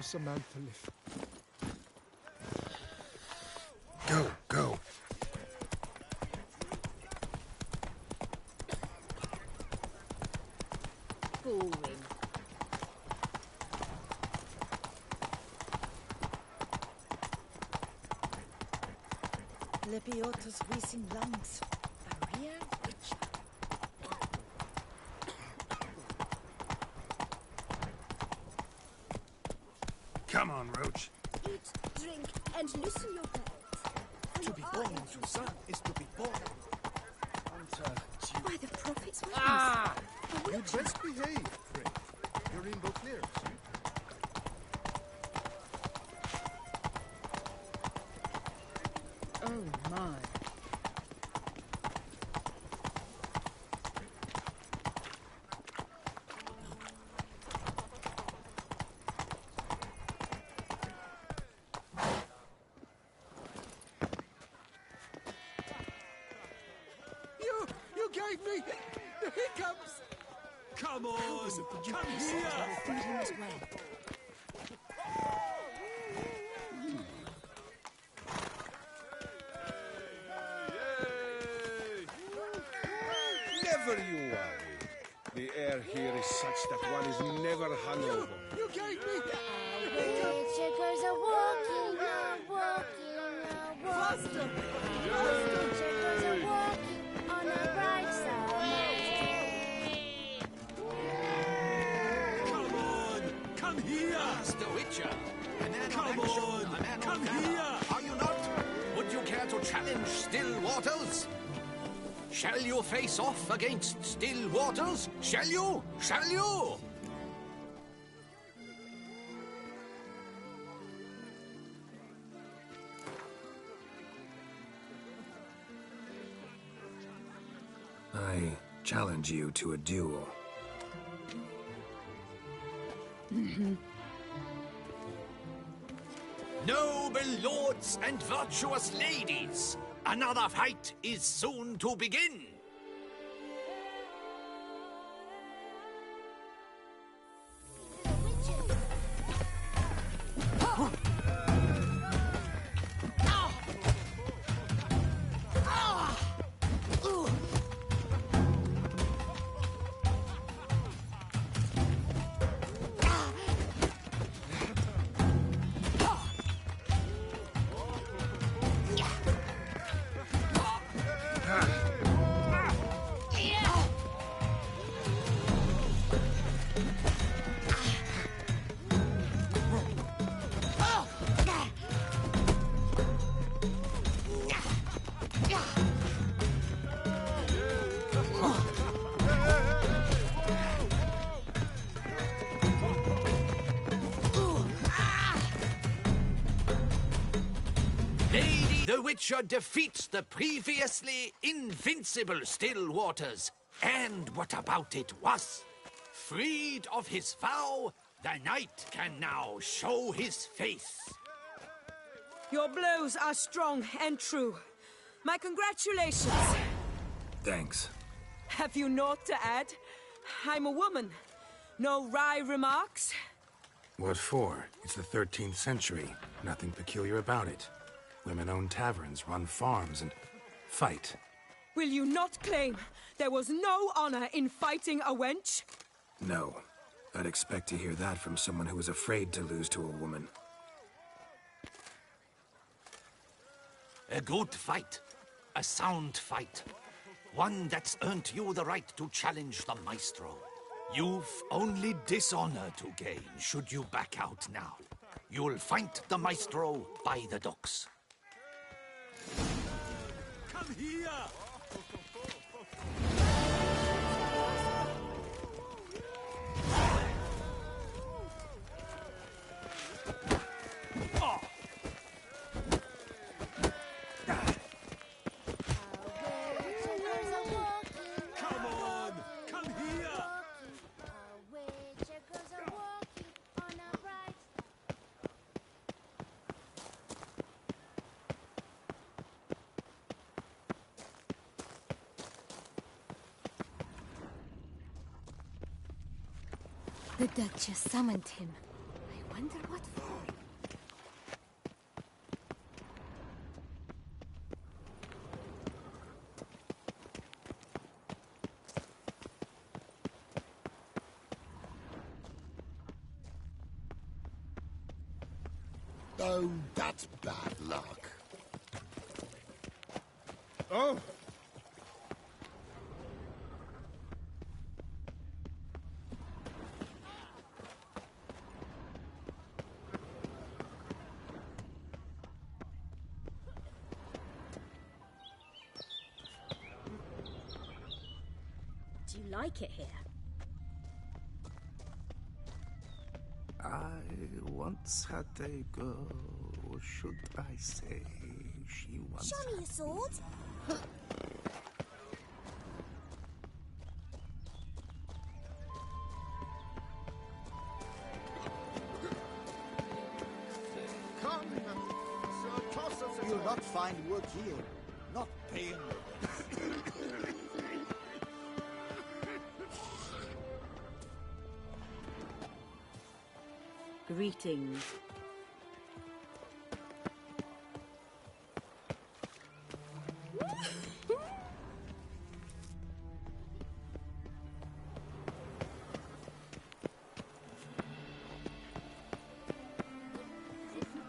Samantha live. Go, go. Boring. Lebiotus wheezing lungs. A real witch. Come on, Roach. Eat, drink, and loosen your belts. To be born of your son is to be born. By the prophet's wings. You'd best behave, Frick. You're in Beauclair, see? Oh my. You gave me the hiccups! Come on! Come here! Feeding as well. Never you worry. The air here is such that one is never hungover. You gave me the hiccups! Checkers are walking, walking. Faster! Checkers are walking on a bright summer day. Come on! Come here! Master Witcher! A man Come of action, on! a man Come of valor. here! Are you not? Would you care to challenge Still Waters? Shall you face off against Still Waters? Shall you? Shall you? I challenge you to a duel. Noble lords and virtuous ladies, another fight is soon to begin. Lady the Witcher defeats the previously invincible Still Waters. And what about it was? Freed of his vow, the knight can now show his face. Your blows are strong and true. My congratulations. Thanks. Have you naught to add? I'm a woman. No wry remarks? What for? It's the 13th century. Nothing peculiar about it. Women own taverns, run farms, and fight. Will you not claim there was no honor in fighting a wench? No. I'd expect to hear that from someone who was afraid to lose to a woman. A good fight. A sound fight. One that's earned you the right to challenge the Maestro. You've only dishonor to gain should you back out now. You'll find the Maestro by the docks. Come here! Checkers are walking, Come on! Come here! checkers are walking on a bright. The Duchess summoned him. I wonder what for. Oh, that's bad luck. Oh! Do you like it here? I once had a girl, or should I say, she once... Show me your sword. Come, Sir, toss us a You'll not find work here. Not paying. Greetings.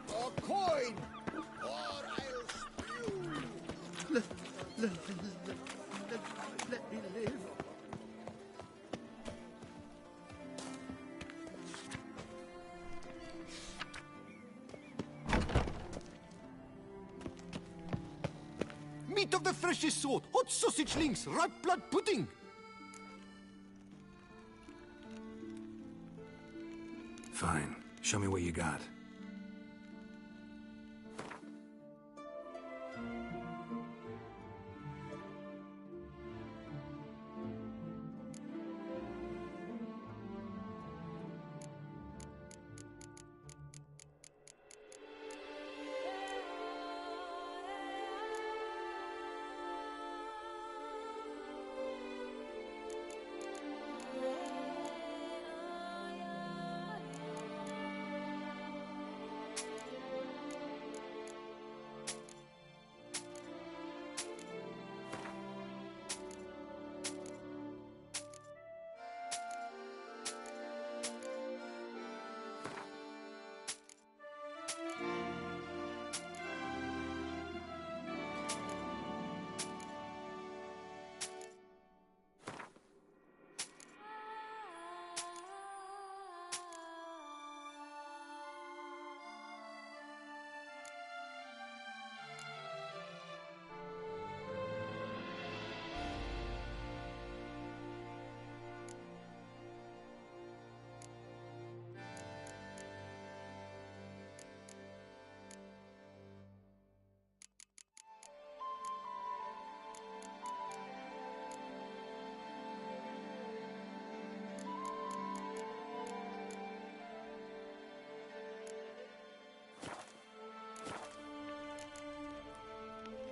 A coin! Or I'll spew! Let me live. Meat of the freshest sort, hot sausage links, ripe blood pudding! Fine. Show me what you got.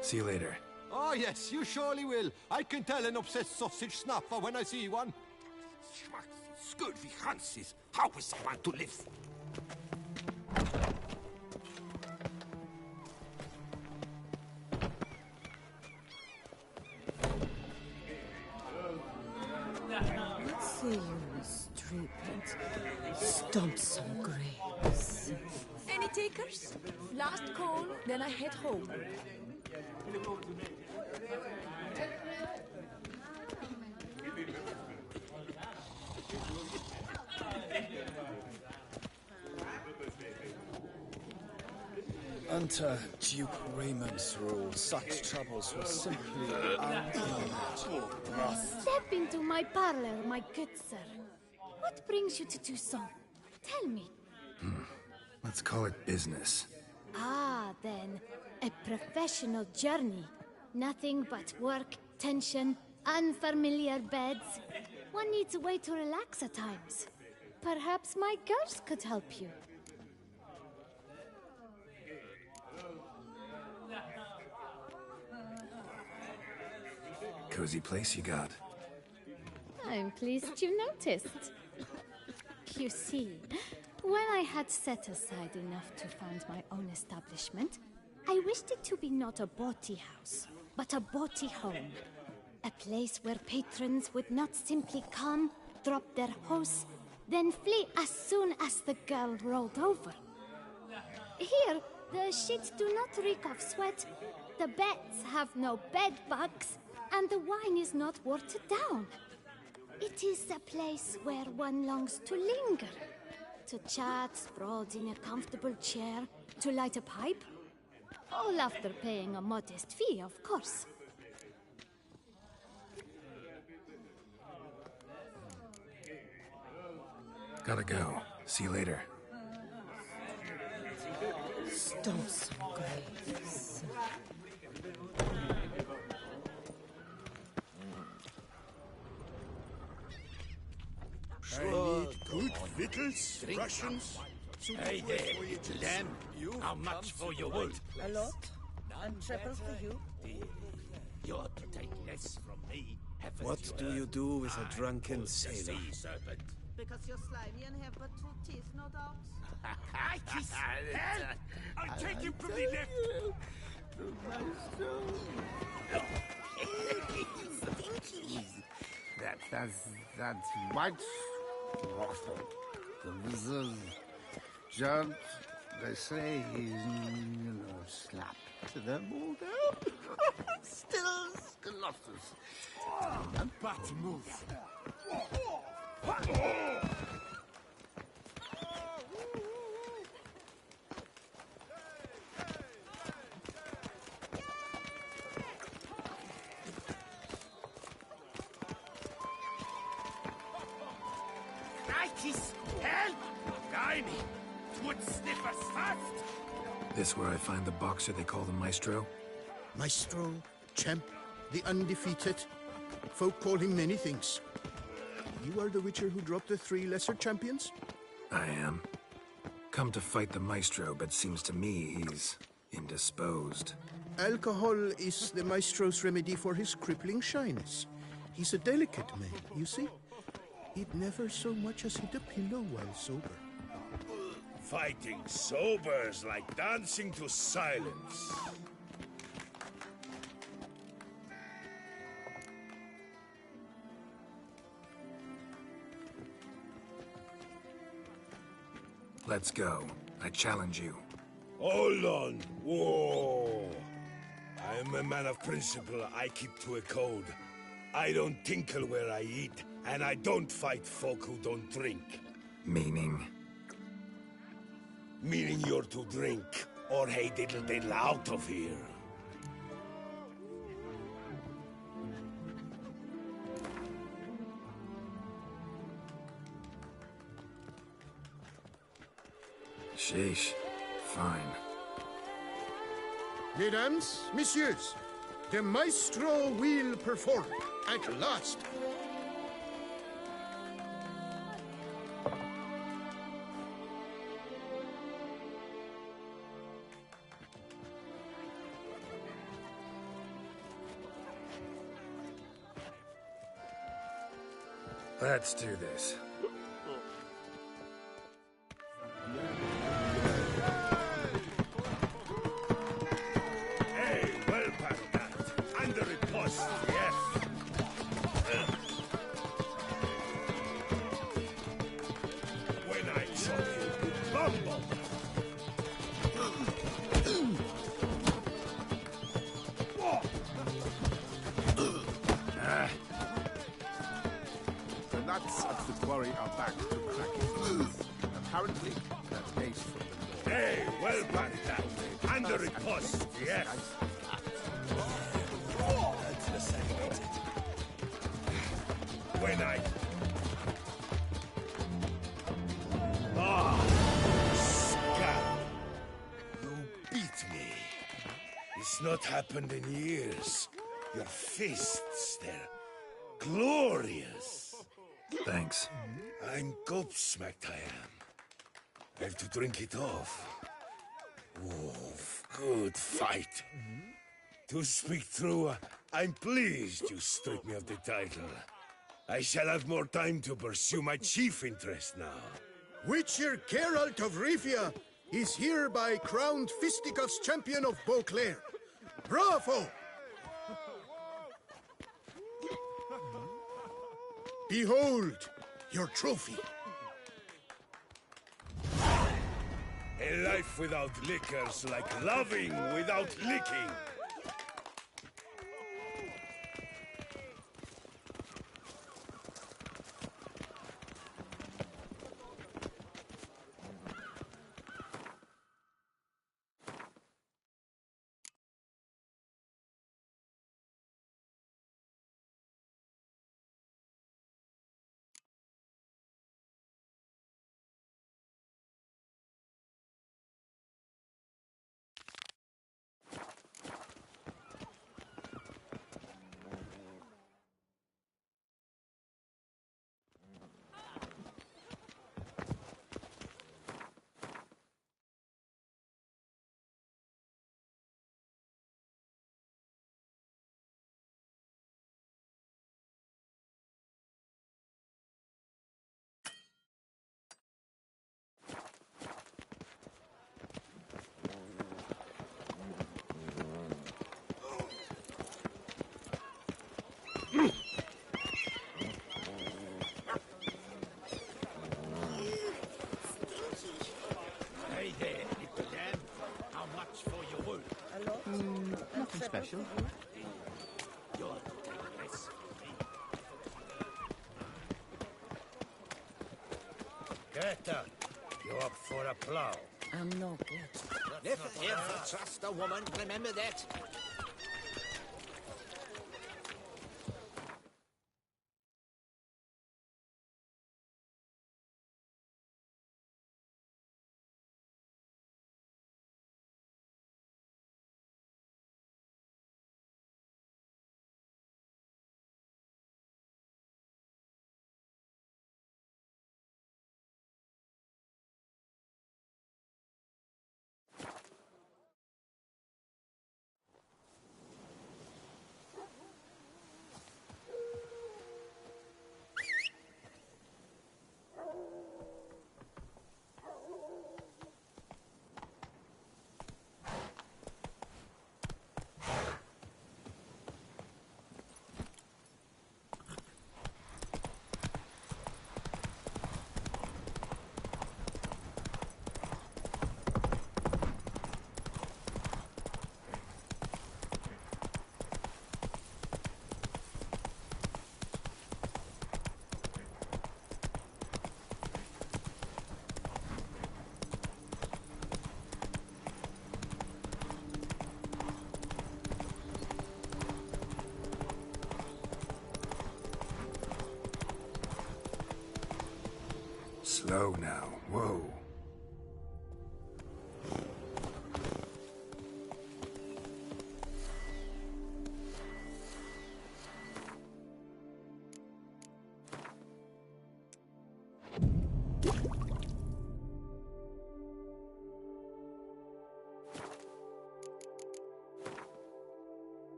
See you later. Oh, yes, you surely will. I can tell an obsessed sausage snapper when I see one. Scurvy Hanses, how is someone to live? Let's say you're a street pet. Stomp some graves. Any takers? Last call, then I head home. Under Duke Raymond's rule, such troubles were simply unimaginable. Step into my parlor, my good sir. What brings you to Toussaint? Tell me. Let's call it business. Ah, then, a professional journey. Nothing but work, tension, unfamiliar beds. One needs a way to relax at times. Perhaps my girls could help you. Cozy place you got. I'm pleased you noticed. You see, When I had set aside enough to found my own establishment, I wished it to be not a bawdy house, but a bawdy home. A place where patrons would not simply come, drop their hose, then flee as soon as the girl rolled over. Here, the sheets do not reek of sweat, the beds have no bed bugs, and the wine is not watered down. It is a place where one longs to linger, to chat sprawled in a comfortable chair, to light a pipe. All after paying a modest fee, of course. Gotta go. See you later. Stos Graves. I need good victuals, rations. Hey there, little lamb. How much for your wool? A lot. And triple for you. You're to take less from me. What do you do with a drunken sailor? Sea serpent. Because you're slimy and have but 2 teeth, no dogs. I kiss hell! I'll take you from the left. That's white. The wizard judge, they say he's, slapped to them all down. Still Colossus. But move. Crikey's hell! Guy me! Would sniff us fast! This where I find the boxer they call the Maestro? Maestro, champ, the undefeated. Folk call him many things. You are the Witcher who dropped the 3 lesser champions? I am. Come to fight the Maestro, but seems to me he's indisposed. Alcohol is the Maestro's remedy for his crippling shyness. He's a delicate man, you see. He'd never so much as hit a pillow while sober. Fighting sober is like dancing to silence. Let's go. I challenge you. Hold on. Whoa. I'm a man of principle. I keep to a code. I don't tinkle where I eat, and I don't fight folk who don't drink. Meaning? Meaning you're to drink, or hey diddle diddle out of here. Sheesh. Fine. Mesdames, messieurs, the Maestro will perform at last. Let's do this. Hey, well past that. Under a post, yes. When I chop you, bumble. The nuts at the quarry are back to cracking. Apparently, that case from the north. Hey, well past that. Under a post, yes. When I... Scab! You beat me. It's not happened in years. Your fists, they're glorious. Thanks. I'm gobsmacked, I am. I have to drink it off. Oh, good fight. To speak true, I'm pleased you stripped me of the title. I shall have more time to pursue my chief interest now. Witcher Geralt of Rivia is hereby crowned Fisticuffs champion of Beauclair. Bravo! Behold your trophy. A life without liquor's like loving without licking. Hey there, little lamb. How much for your wool? Nothing special. You're to take less. Greta, you up for a plow? I'm not yet. Never ever trust a woman, remember that? Slow now. Whoa.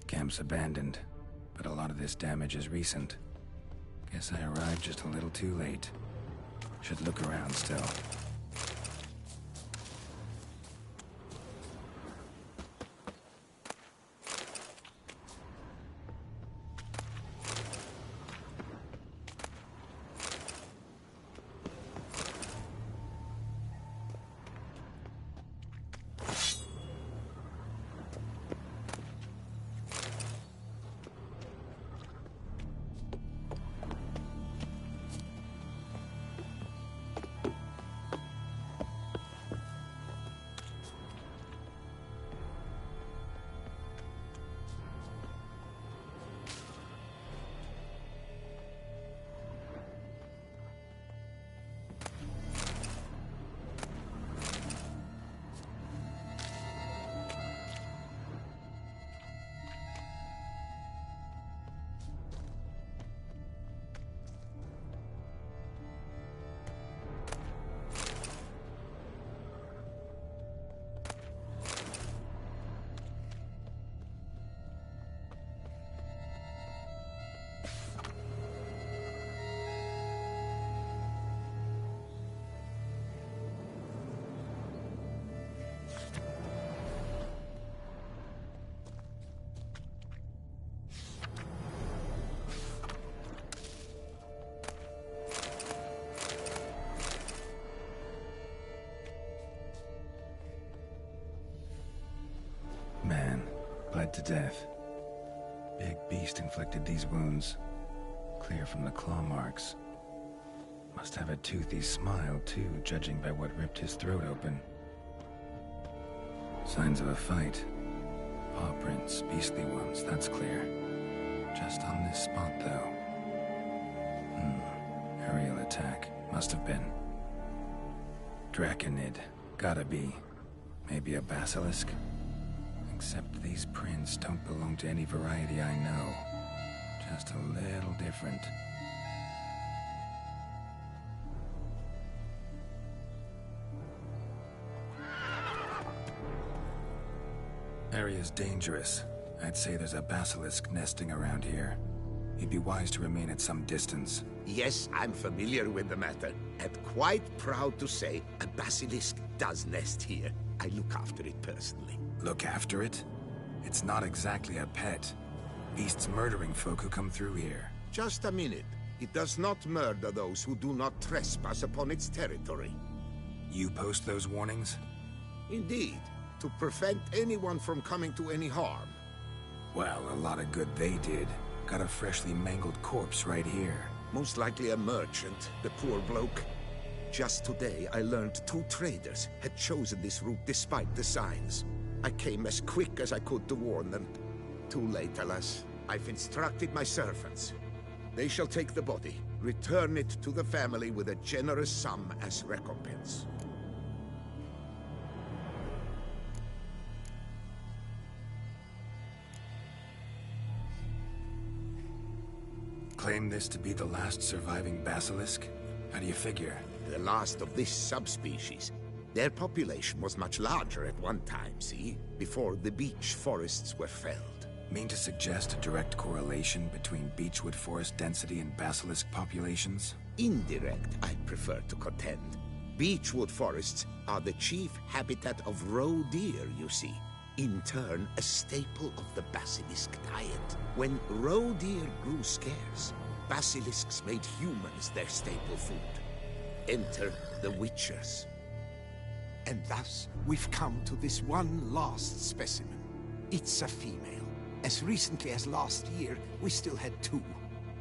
Camp's abandoned, but a lot of this damage is recent. Guess I arrived just a little too late. Should look around still. death. Big beast inflicted these wounds. Clear from the claw marks. Must have a toothy smile, too, judging by what ripped his throat open. Signs of a fight. Paw prints, beastly ones, that's clear. Just on this spot, though. Aerial attack. Must have been. Draconid. Gotta be. Maybe a basilisk? Except these prints don't belong to any variety I know. Just a little different. Area's dangerous. I'd say there's a basilisk nesting around here. You'd be wise to remain at some distance. Yes, I'm familiar with the matter, and quite proud to say a basilisk does nest here. I look after it personally. Look after it? It's not exactly a pet. Beasts murdering folk who come through here. Just a minute. It does not murder those who do not trespass upon its territory. You post those warnings? Indeed, to prevent anyone from coming to any harm. Well, a lot of good they did. Got a freshly mangled corpse right here. Most likely a merchant, the poor bloke. Just today, I learned 2 traders had chosen this route despite the signs. I came as quick as I could to warn them. Too late, alas. I've instructed my servants. They shall take the body, return it to the family with a generous sum as recompense. Claim this to be the last surviving basilisk? How do you figure? The last of this subspecies. Their population was much larger at one time, see? Before the beech forests were felled. Mean to suggest a direct correlation between beechwood forest density and basilisk populations? Indirect, I'd prefer to contend. Beechwood forests are the chief habitat of roe deer, you see. In turn, a staple of the basilisk diet. When roe deer grew scarce, basilisks made humans their staple food. Enter the Witchers. And thus, we've come to this one last specimen. It's a female. As recently as last year, we still had 2.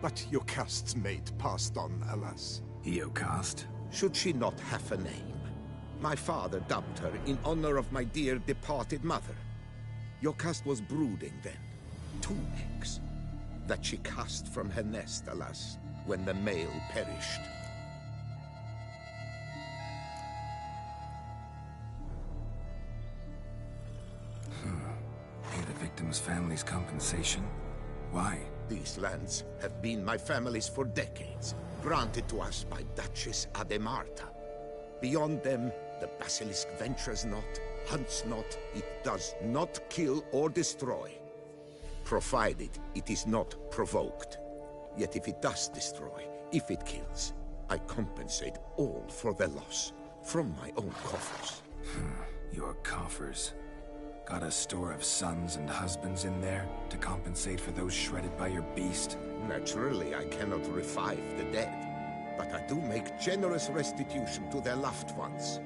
But Jocast's mate passed on, alas. Jocast? Should she not have a name? My father dubbed her in honor of my dear departed mother. Jocast was brooding then. 2 eggs. That she cast from her nest, alas, when the male perished. Pay the victim's family's compensation? Why? These lands have been my family's for decades, granted to us by Duchess Ademarta. Beyond them, the basilisk ventures not, hunts not, it does not kill or destroy. Provided it is not provoked. Yet if it does destroy, if it kills, I compensate all for the loss, from my own coffers. Your coffers. Got a store of sons and husbands in there to compensate for those shredded by your beast? Naturally, I cannot revive the dead, but I do make generous restitution to their loved ones.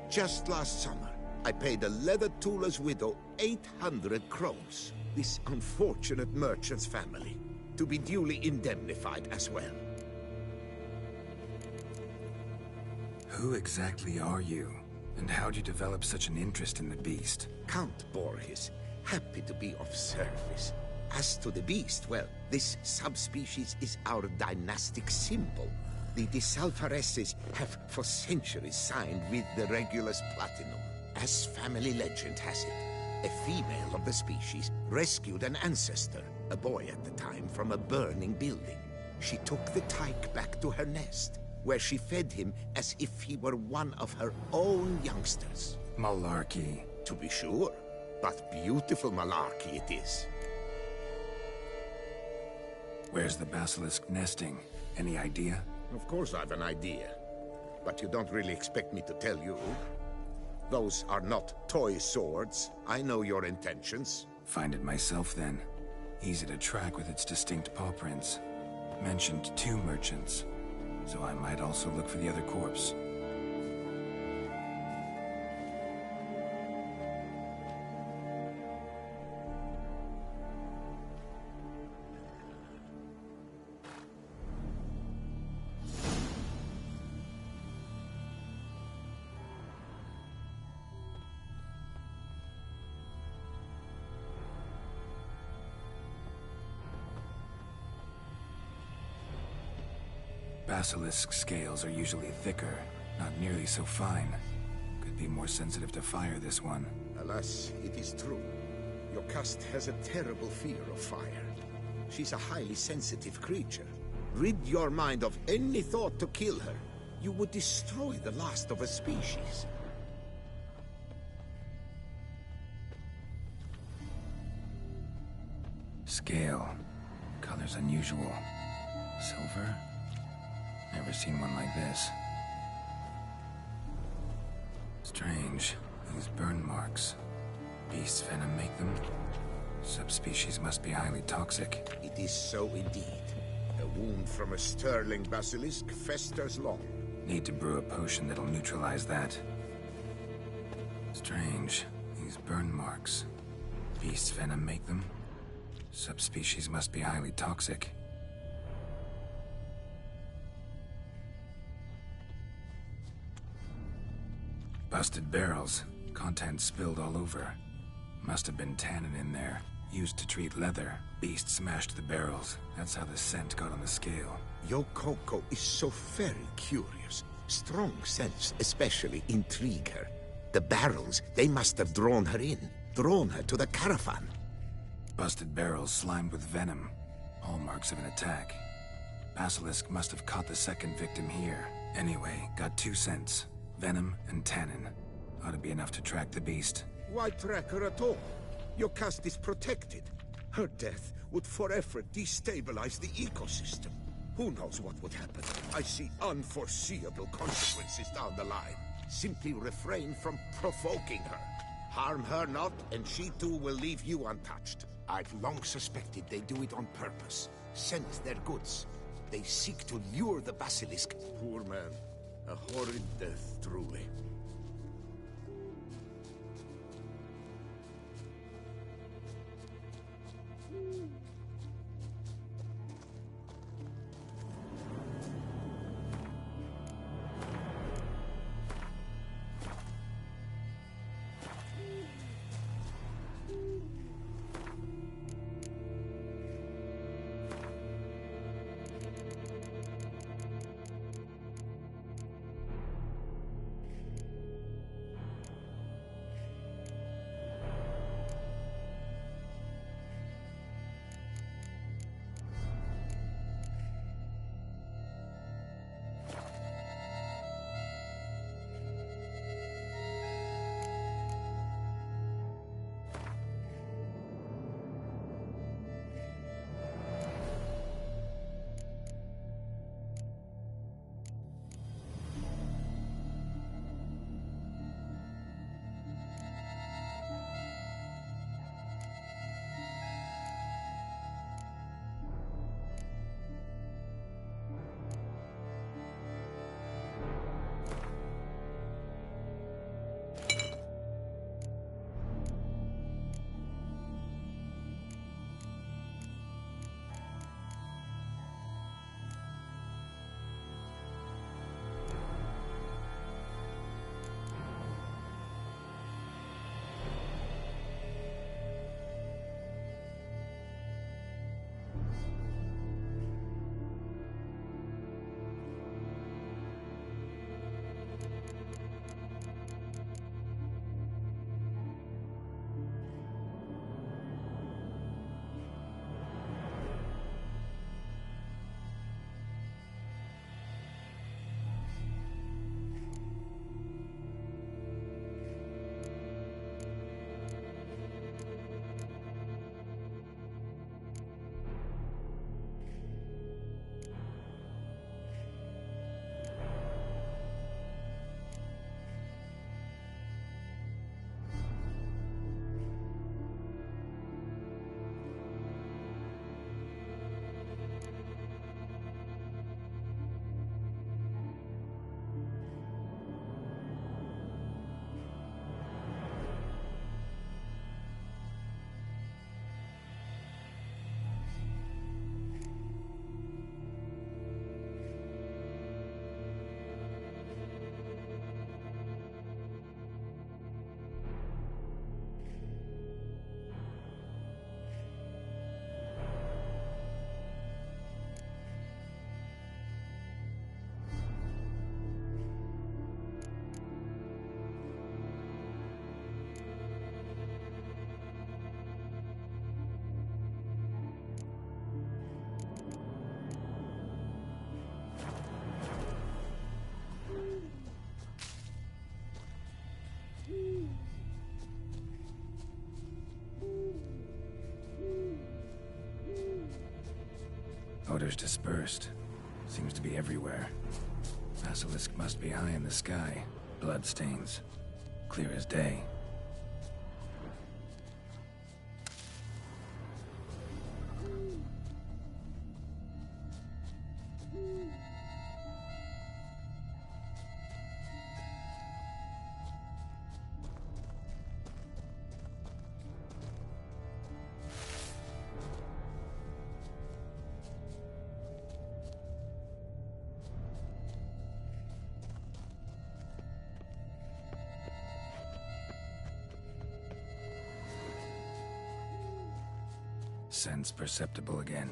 Just last summer, I paid a leather tooler's widow 800 crowns, this unfortunate merchant's family, to be duly indemnified as well. Who exactly are you? And how'd you develop such an interest in the beast? Count Borges, happy to be of service. As to the beast, well, this subspecies is our dynastic symbol. The De Salfareses have for centuries signed with the Regulus Platinum. As family legend has it, a female of the species rescued an ancestor, a boy at the time, from a burning building. She took the tyke back to her nest, where she fed him as if he were one of her own youngsters. Malarkey. To be sure, but beautiful malarkey it is. Where's the basilisk nesting? Any idea? Of course I've an idea, but you don't really expect me to tell you. Those are not toy swords. I know your intentions. Find it myself then. Easy to track with its distinct paw prints. Mentioned 2 merchants, so I might also look for the other corpse. Basilisk scales are usually thicker, not nearly so fine. Could be more sensitive to fire, this one. Alas, it is true. Your caste has a terrible fear of fire. She's a highly sensitive creature. Rid your mind of any thought to kill her. You would destroy the last of a species. Scale. Color's unusual. Silver? Never seen one like this. Strange. These burn marks. Beast venom make them? Subspecies must be highly toxic. It is so indeed. A wound from a sterling basilisk festers long. Need to brew a potion that'll neutralize that. Strange. These burn marks. Beast venom make them? Subspecies must be highly toxic. Busted barrels. Contents spilled all over. Must have been tannin in there. Used to treat leather. Beast smashed the barrels. That's how the scent got on the scale. Yokoko is so very curious. Strong scents especially intrigue her. The barrels, they must have drawn her in. Drawn her to the caravan. Busted barrels slimed with venom. Hallmarks of an attack. Basilisk must have caught the second victim here. Anyway, got 2 scents. Venom and tannin. Ought to be enough to track the beast. Why track her at all? Your caste is protected. Her death would forever destabilize the ecosystem. Who knows what would happen? I see unforeseeable consequences down the line. Simply refrain from provoking her. Harm her not, and she too will leave you untouched. I've long suspected they do it on purpose. Scent their goods. They seek to lure the basilisk. Poor man. A horrid death, truly. Odors dispersed. Seems to be everywhere. Basilisk must be high in the sky. Bloodstains. Clear as day. Sense perceptible again.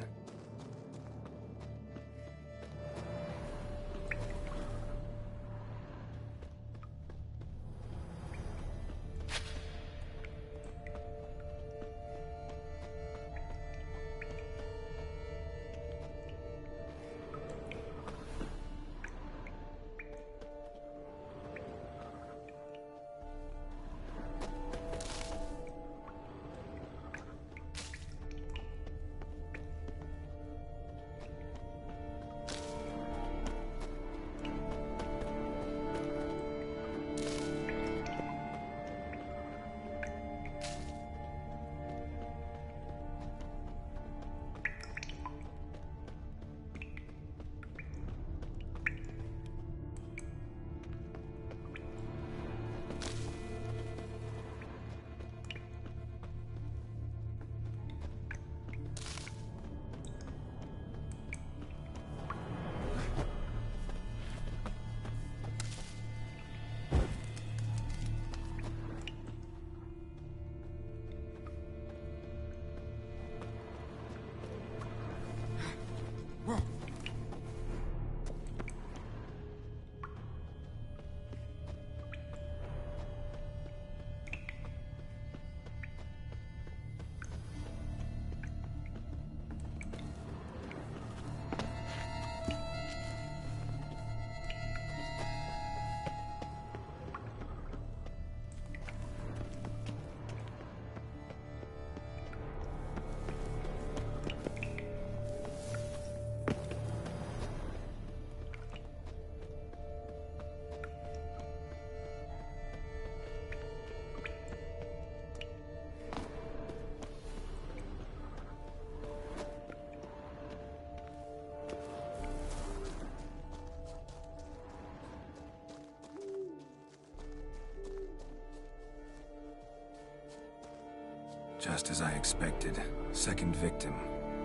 Just as I expected. Second victim,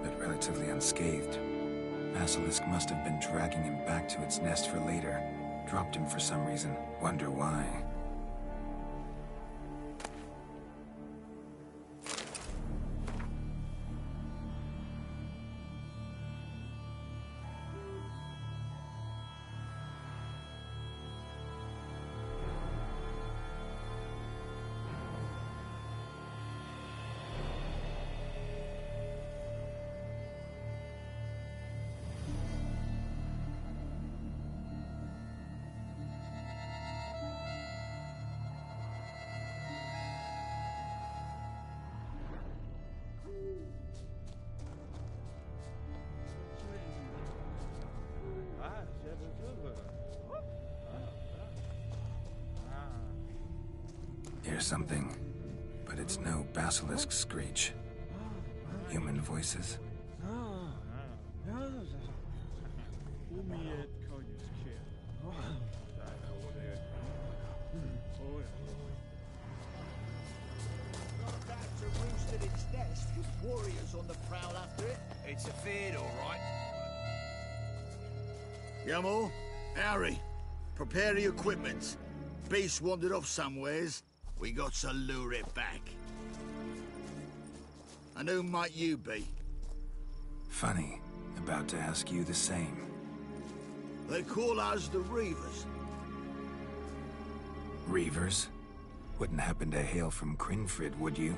but relatively unscathed. Basilisk must have been dragging him back to its nest for later. Dropped him for some reason. Wonder why. Hear something, but it's no basilisk screech. Human voices? Warriors on the prowl after it. It's a feed, all right. Yamo, Harry, prepare the equipment. Beast wandered off somewheres. We got to lure it back. And who might you be? Funny. About to ask you the same. They call us the Reavers. Reavers? Wouldn't happen to hail from Crinfrid, would you?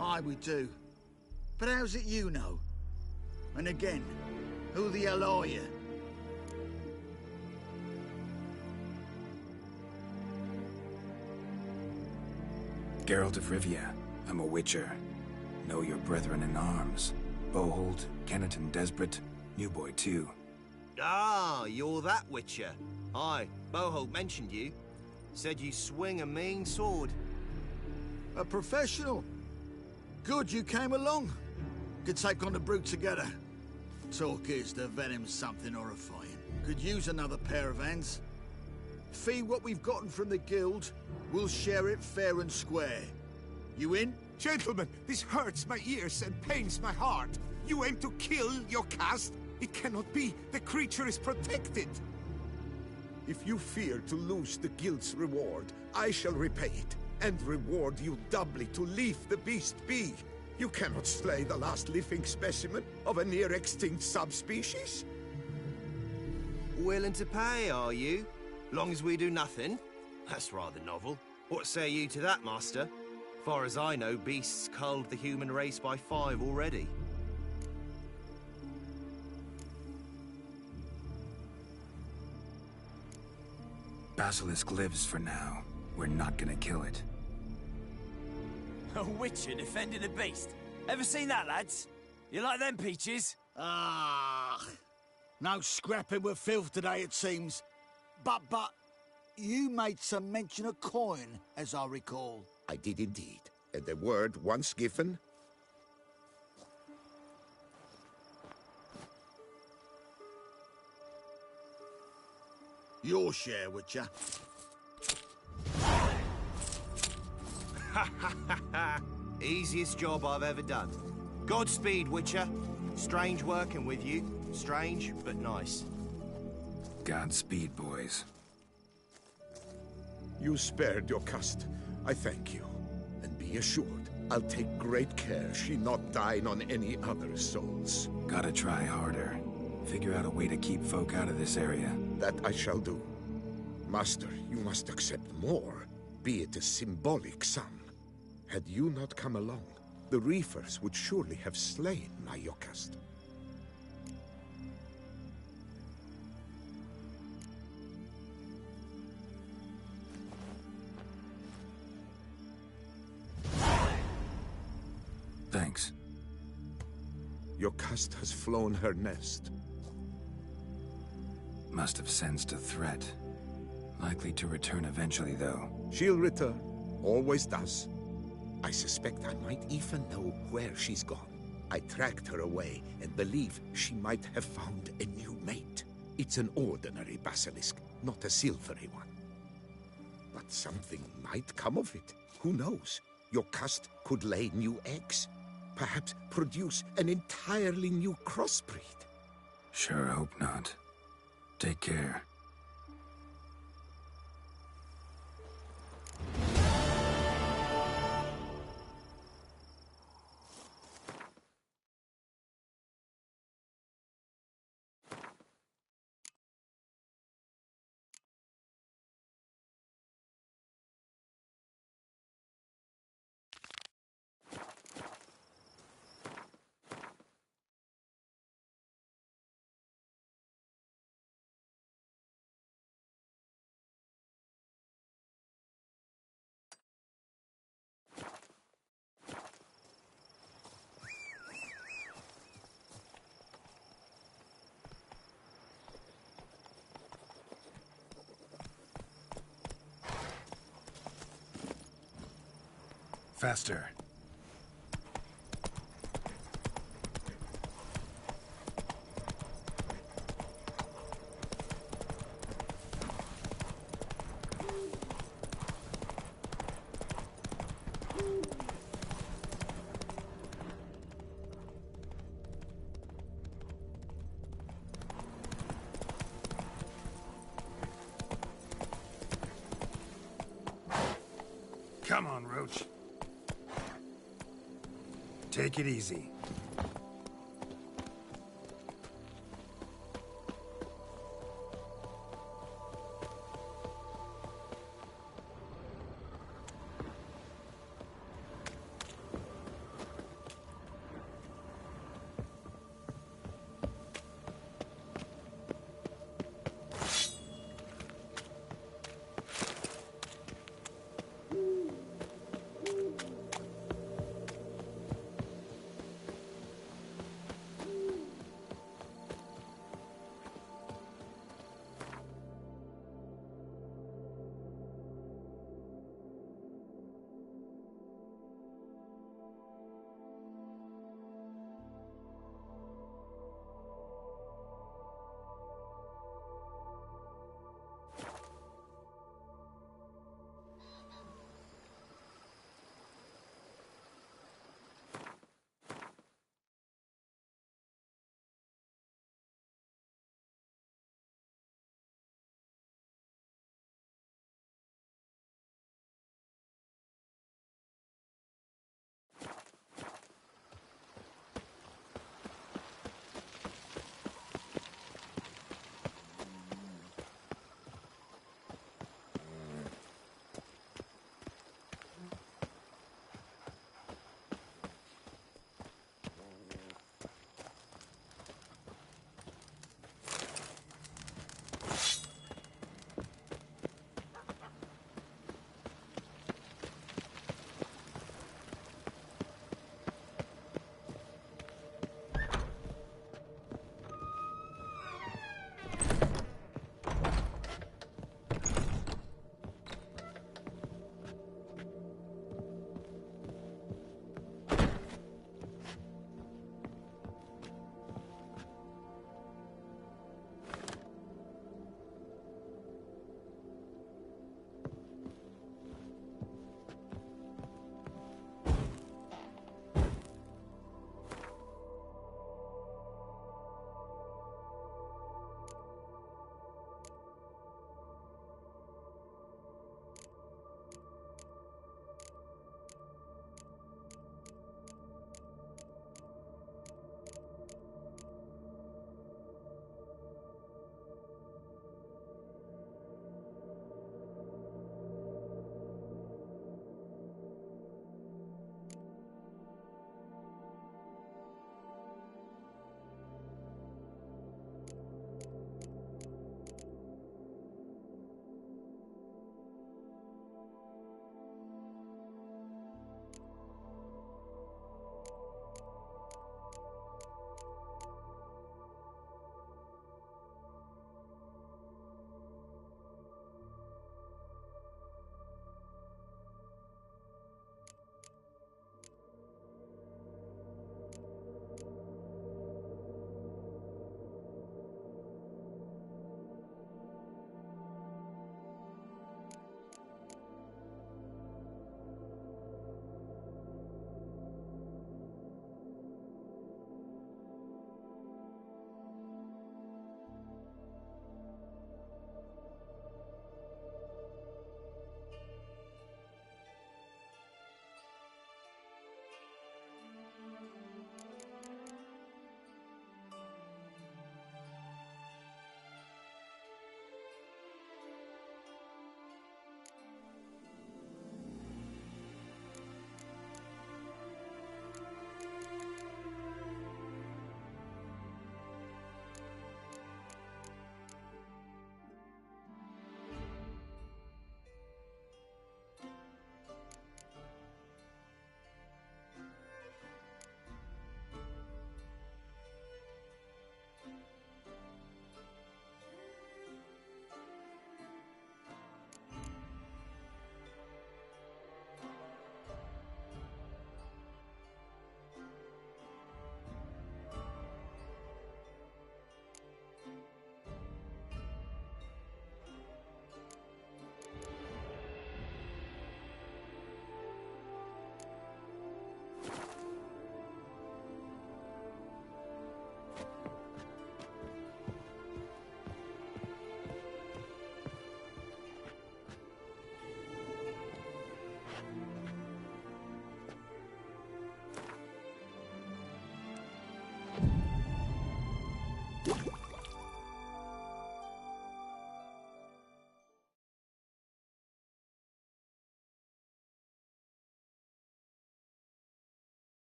Aye, we do. But how's it you know? And again, who the hell are you? Geralt of Rivia. I'm a witcher. Know your brethren in arms. Bohold, Kennet and Desperate. New boy, too. Ah, you're that Witcher. Aye, Boholt mentioned you. Said you swing a mean sword. A professional. Good you came along. Could take on the brute together. Talk is, the venom's something horrifying. Could use another pair of hands. Fee what we've gotten from the guild, we'll share it fair and square. You in? Gentlemen, this hurts my ears and pains my heart. You aim to kill your caste? It cannot be. The creature is protected. If you fear to lose the guild's reward, I shall repay it, and reward you doubly to leave the beast be. You cannot slay the last living specimen of a near-extinct subspecies. Willing to pay, are you? Long as we do nothing? That's rather novel. What say you to that, master? Far as I know, beasts culled the human race by 5 already. Basilisk lives for now. We're not gonna kill it. A Witcher defending a beast. Ever seen that, lads? You like them peaches? Ah, no scrapping with filth today, it seems. But, you made some mention of coin, as I recall. I did indeed. And the word once given... Your share, Witcher. Easiest job I've ever done. Godspeed, Witcher. Strange working with you. Strange, but nice. Godspeed, boys. You spared your caste. I thank you. And be assured, I'll take great care she not dine on any other souls. Gotta try harder. Figure out a way to keep folk out of this area. That I shall do. Master, you must accept more, be it a symbolic sum. Had you not come along, the Reefers would surely have slain my Yokast. Thanks. Yokast has flown her nest. Must have sensed a threat. Likely to return eventually, though. She'll return. Always does. I suspect I might even know where she's gone. I tracked her away and believe she might have found a new mate. It's an ordinary basilisk, not a silvery one. But something might come of it. Who knows? Yokast could lay new eggs. Perhaps produce an entirely new crossbreed. Sure hope not. Take care. Faster. Come on, Roach. Take it easy.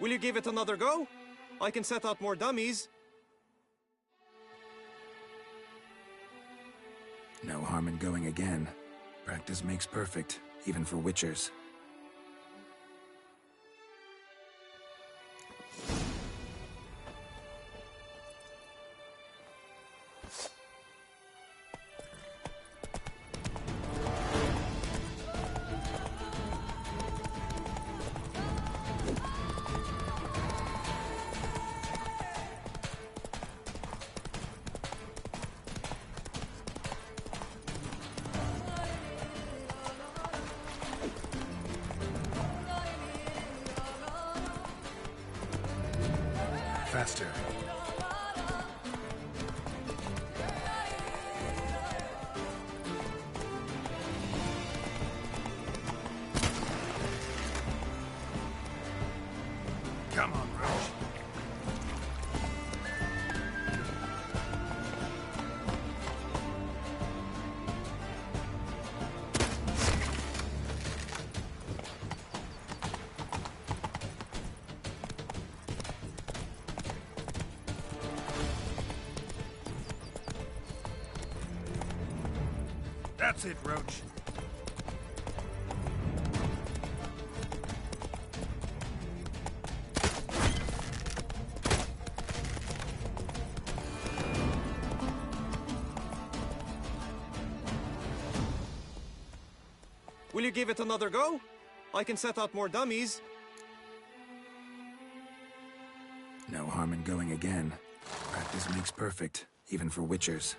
Will you give it another go? I can set out more dummies. No harm in going again. Practice makes perfect, even for witchers. Faster. Come on, Roach. That's it, Roach. Will you give it another go? I can set out more dummies. No harm in going again. Practice makes perfect, even for witchers.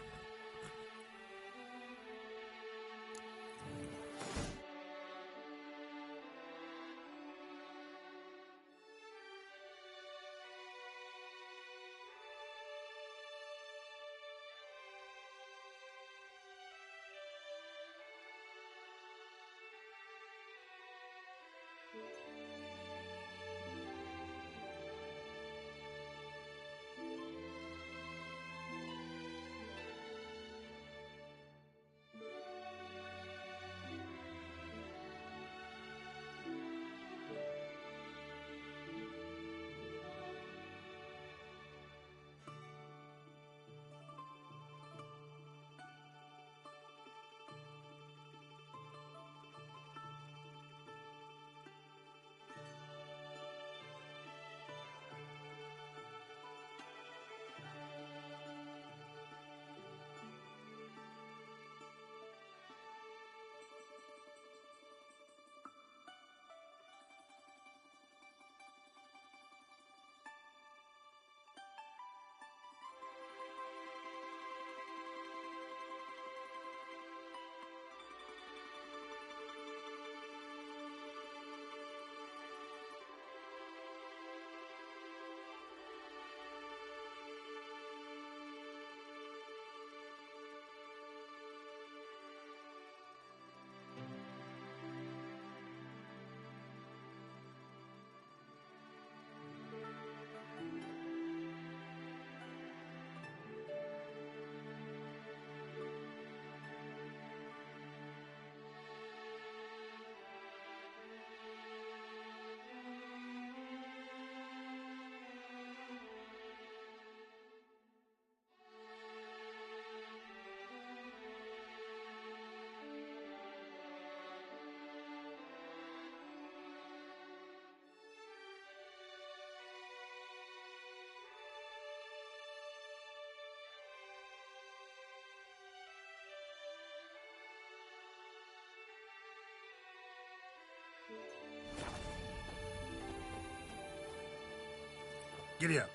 Giddy up.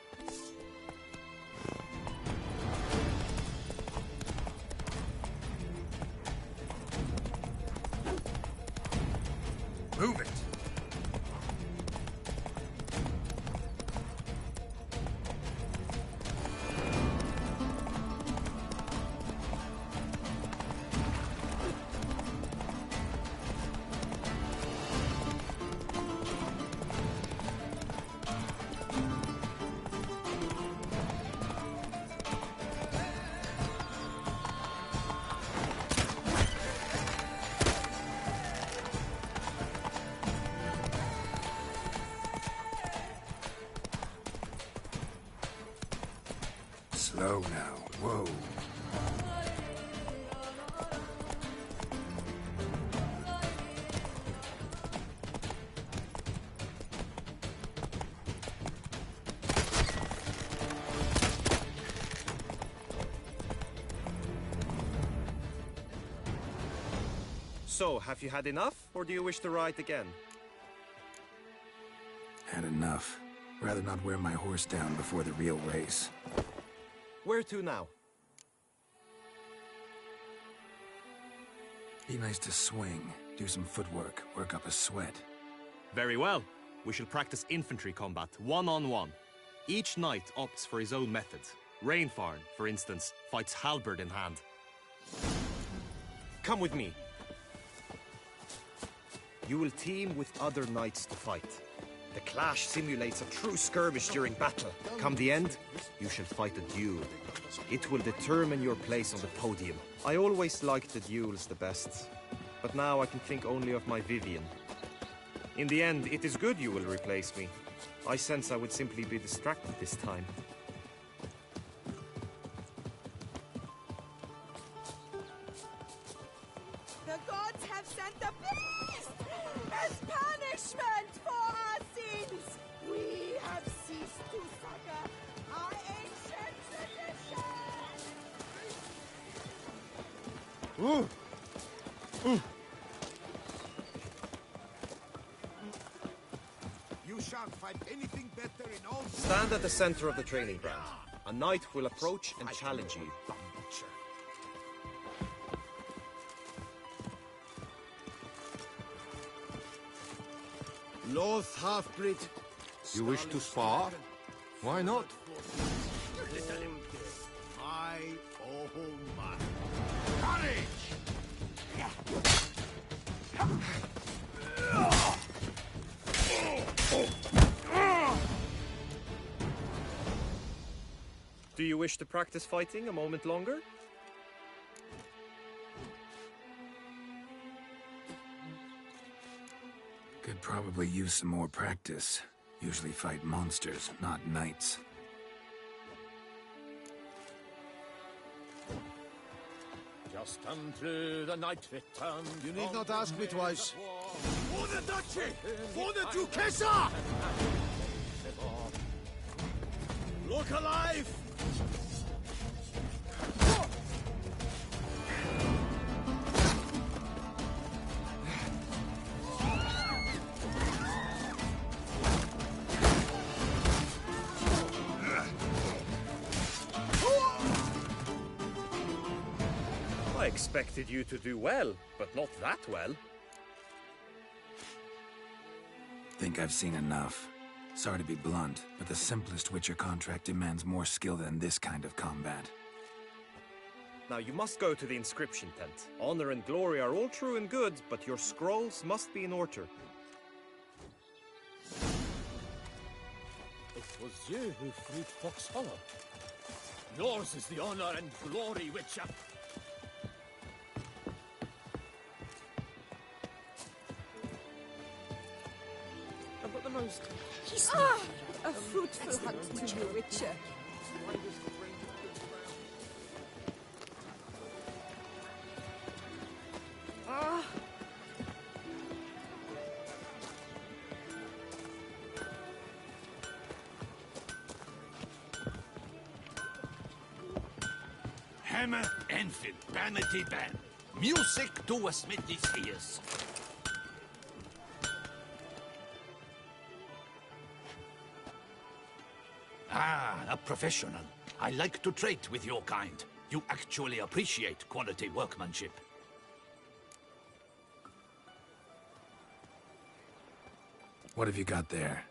Move it. Slow now. Whoa. So, have you had enough, or do you wish to ride again? Had enough. Rather not wear my horse down before the real race. Where to now? Be nice to swing, do some footwork, work up a sweat. Very well. We shall practice infantry combat, one-on-one. Each knight opts for his own method. Rainfarn, for instance, fights halberd in hand. Come with me. You will team with other knights to fight. The clash simulates a true skirmish during battle. Come the end, you shall fight a duel. It will determine your place on the podium. I always liked the duels the best, but now I can think only of my Vivian. In the end, it is good you will replace me. I sense I would simply be distracted this time. The gods have sent a beast as punishment for our sins. We have ceased to succor our ancient tradition. Ooh. Ooh. You shan't find anything better in all... Stand at the center of the training ground. A knight will approach and challenge you. Loth half-breed. You wish to spar? Why not? My oh my. Do you wish to practice fighting a moment longer? Could probably use some more practice. Usually fight monsters, not knights. Just unto the night return. You need not ask me twice. For the duchy! For the Duchessa! Look alive! I expected you to do well, but not that well. Think I've seen enough. Sorry to be blunt, but the simplest Witcher contract demands more skill than this kind of combat. Now you must go to the inscription tent. Honor and glory are all true and good, but your scrolls must be in order. It was you who freed Fox Hollow. Yours is the honor and glory, Witcher. I've got the most... a fruitful hunt to you, Witcher. Hammer, Enfield, Banity Ban. Music to a smithy's ears. Ah, a professional. I like to trade with your kind. You actually appreciate quality workmanship. What have you got there?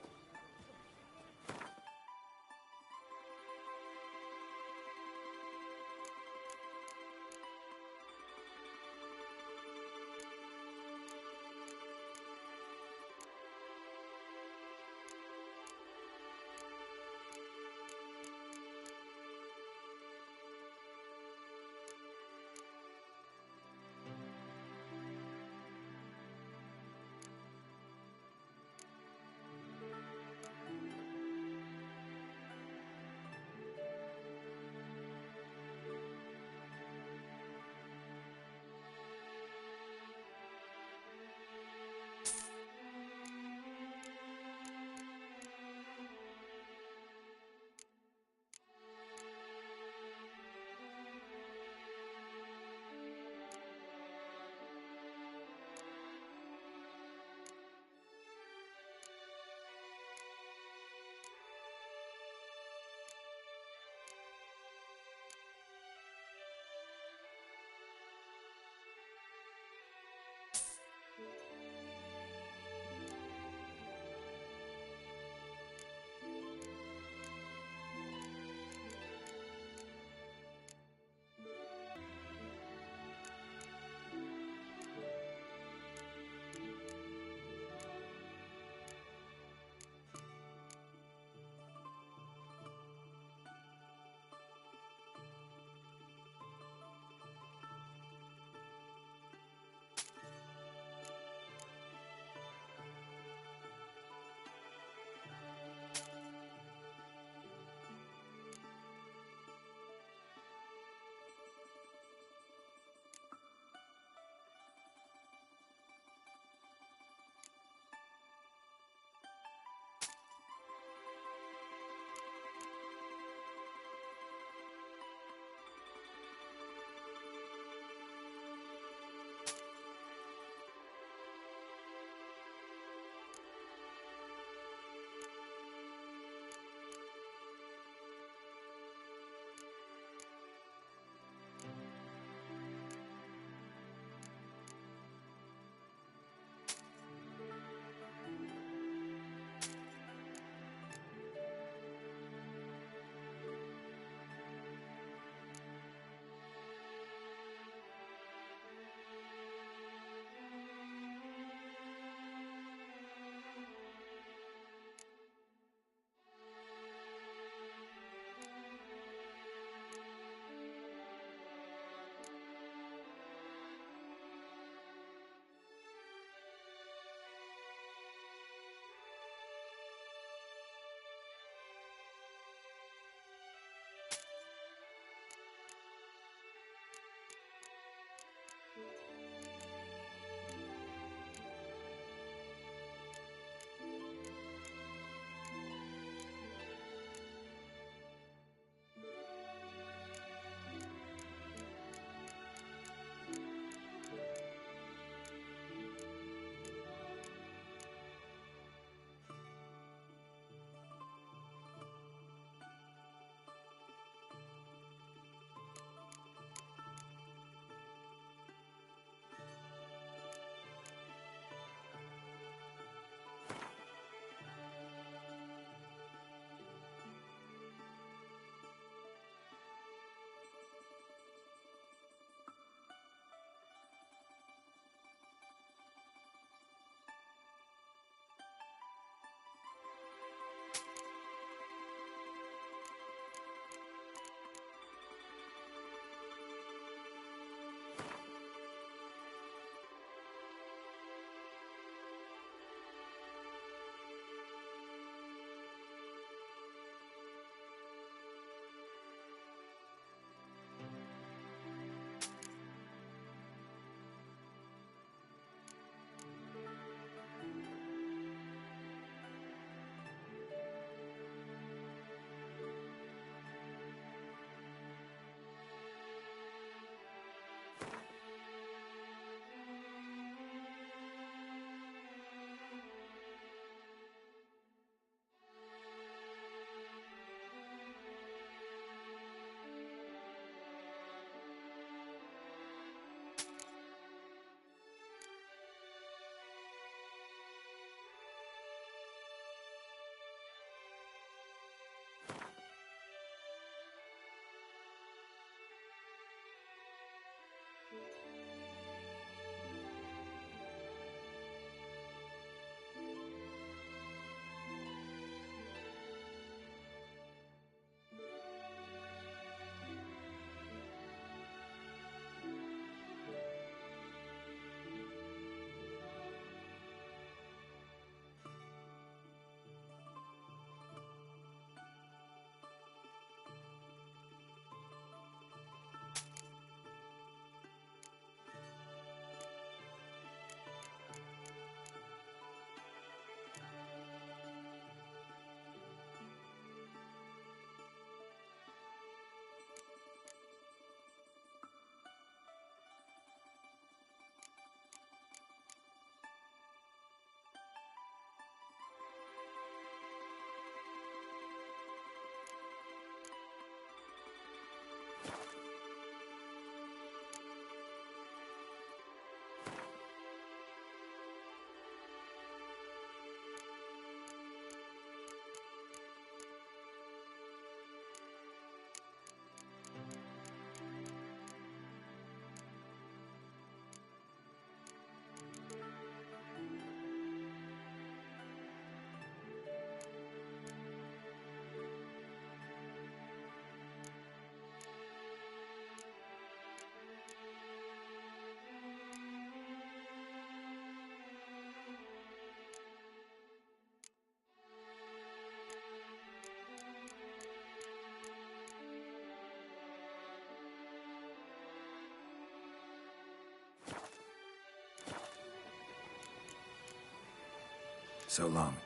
So long.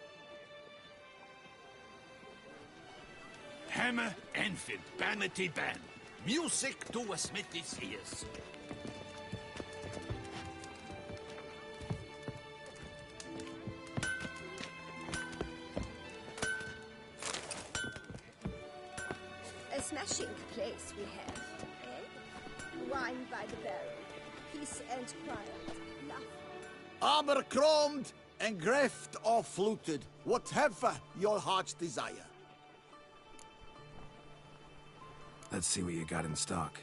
Hammer, Enfield, Banity Ban. Music to a smithy's ears. A smashing place we have, eh? Wine by the barrel, peace and quiet, love. Armor chromed, engraved or fluted, whatever your heart's desire. Let's see what you got in stock.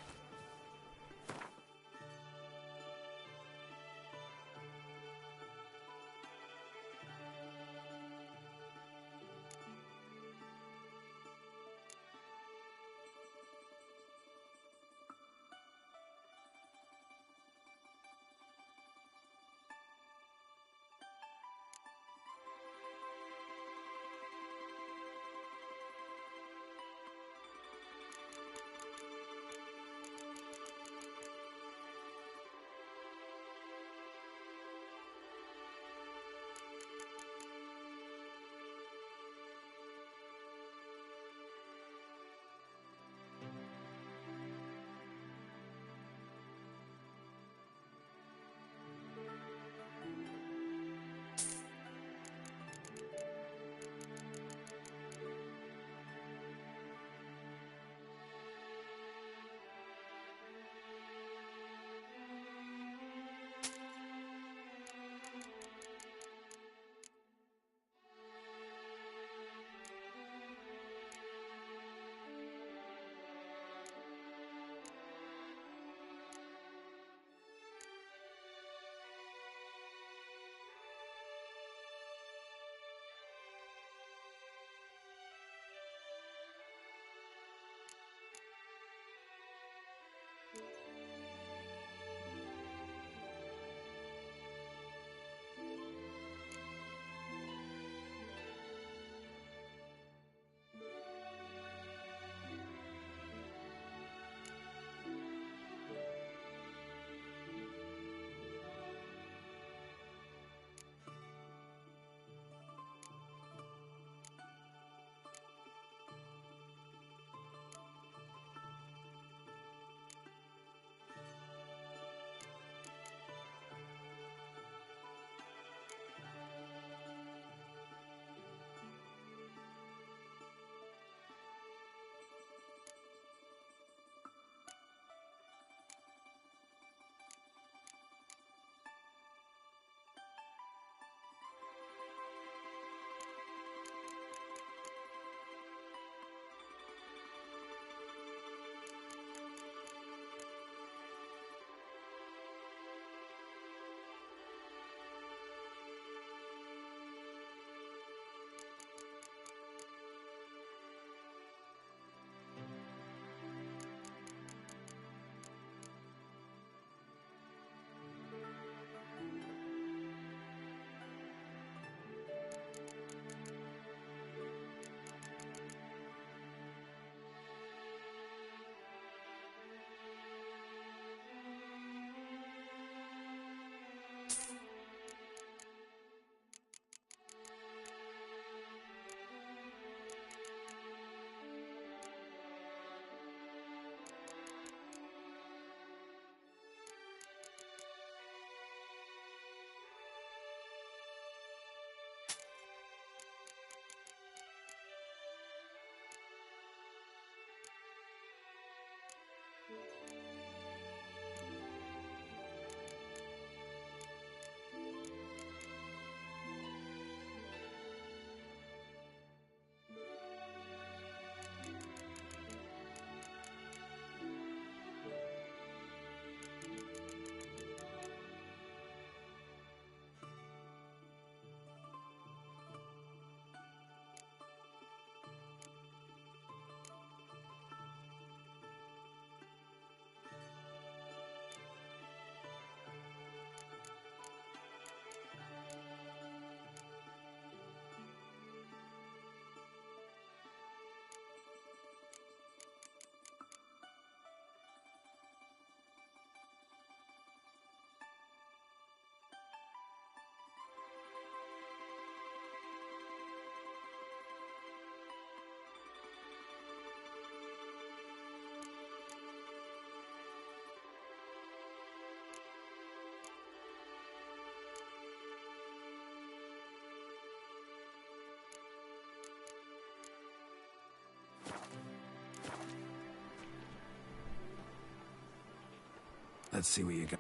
Let's see what you got.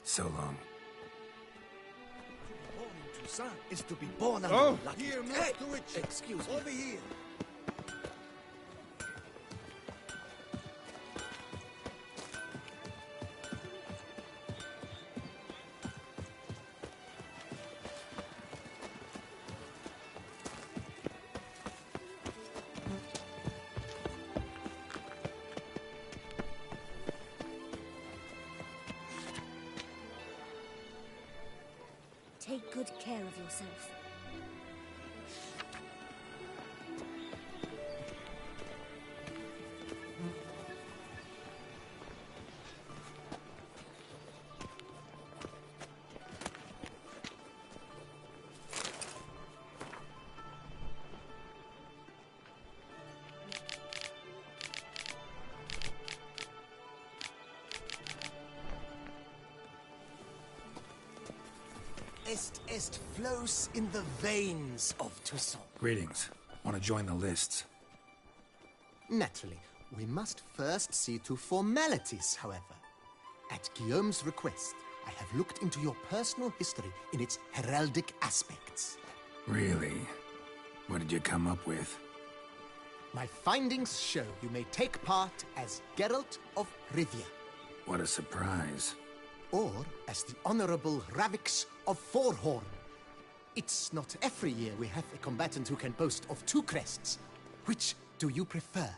So long. Born in Toussaint is to be born under Oh, lucky. here, move Hey, to it. excuse me. Over here. Take good care of yourself. Est flows in the veins of Toussaint. Greetings. Want to join the lists? Naturally, we must first see to formalities, however. At Guillaume's request, I have looked into your personal history in its heraldic aspects. Really? What did you come up with? My findings show you may take part as Geralt of Rivia, What a surprise. or as the Honorable Ravix of Forhorn. It's not every year we have a combatant who can boast of 2 crests. Which do you prefer?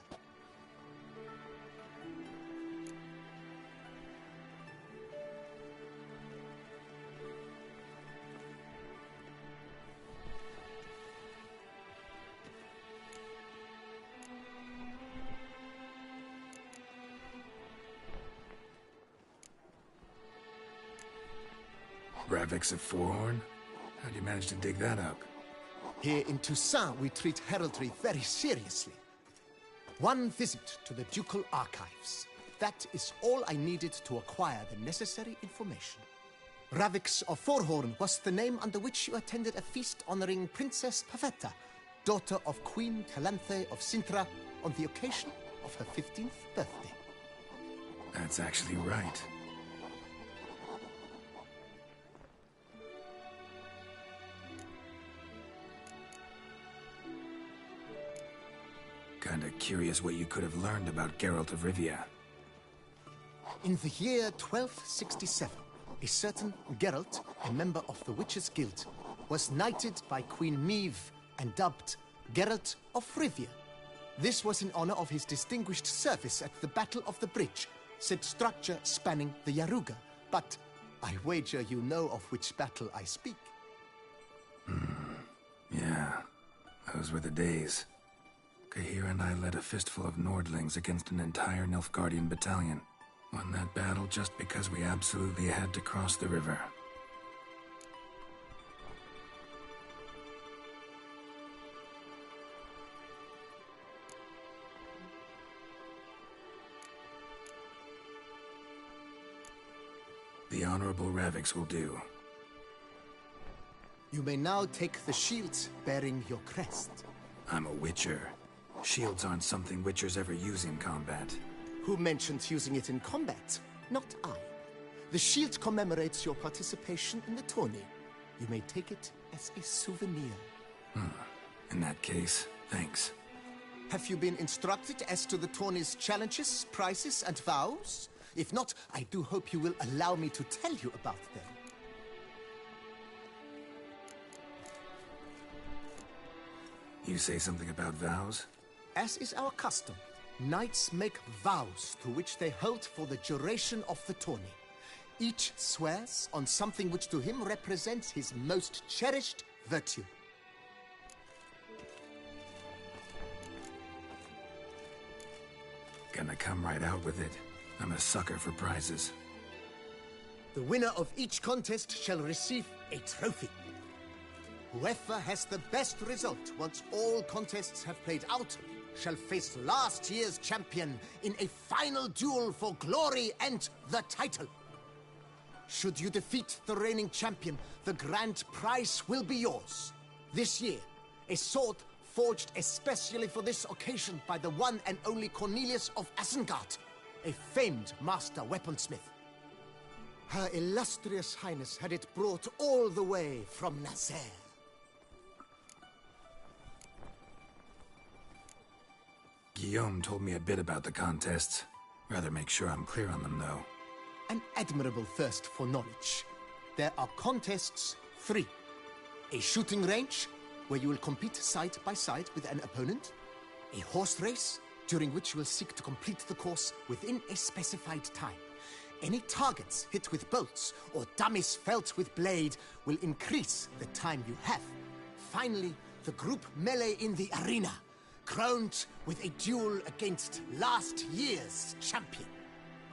Ravix of Forhorn? How'd you manage to dig that up? Here in Toussaint, we treat heraldry very seriously. One visit to the Ducal Archives. That is all I needed to acquire the necessary information. Ravix of Forhorn was the name under which you attended a feast honoring Princess Pavetta, daughter of Queen Calanthe of Sintra, on the occasion of her 15th birthday. That's actually right. Kinda curious what you could have learned about Geralt of Rivia. In the year 1267, a certain Geralt, a member of the Witches' Guild, was knighted by Queen Meve and dubbed Geralt of Rivia. This was in honor of his distinguished service at the Battle of the Bridge, said structure spanning the Yaruga. But I wager you know of which battle I speak. Yeah, those were the days. Cahir and I led a fistful of Nordlings against an entire Nilfgaardian battalion. Won that battle just because we absolutely had to cross the river. The Honorable Ravix will do. You may now take the shield bearing your crest. I'm a Witcher. Shields aren't something Witchers ever use in combat. Who mentioned using it in combat? Not I. The shield commemorates your participation in the tourney. You may take it as a souvenir. In that case, thanks. Have you been instructed as to the tourney's challenges, prizes, and vows? If not, I do hope you will allow me to tell you about them. You say something about vows? As is our custom, knights make vows to which they hold for the duration of the tourney. Each swears on something which to him represents his most cherished virtue. Gonna come right out with it. I'm a sucker for prizes. The winner of each contest shall receive a trophy. Whoever has the best result once all contests have played out shall face last year's champion in a final duel for glory and the title. Should you defeat the reigning champion, the grand prize will be yours. This year, a sword forged especially for this occasion by the one and only Cornelius of Isengard, a famed master weaponsmith. Her illustrious highness had it brought all the way from Nazaire. Guillaume told me a bit about the contests. Rather make sure I'm clear on them, though. An admirable thirst for knowledge. There are contests 3. A shooting range, where you will compete side by side with an opponent. A horse race, during which you will seek to complete the course within a specified time. Any targets hit with bolts or dummies felt with blade will increase the time you have. Finally, the group melee in the arena, crowned with a duel against last year's champion.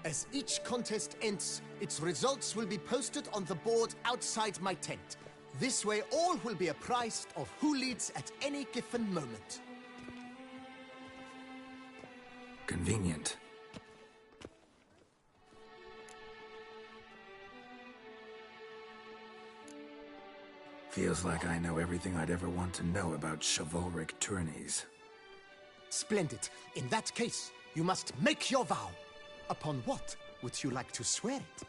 As each contest ends, its results will be posted on the board outside my tent. This way, all will be apprised of who leads at any given moment. Convenient. Feels like I know everything I'd ever want to know about chivalric tourneys. Splendid. In that case, you must make your vow. Upon what would you like to swear it?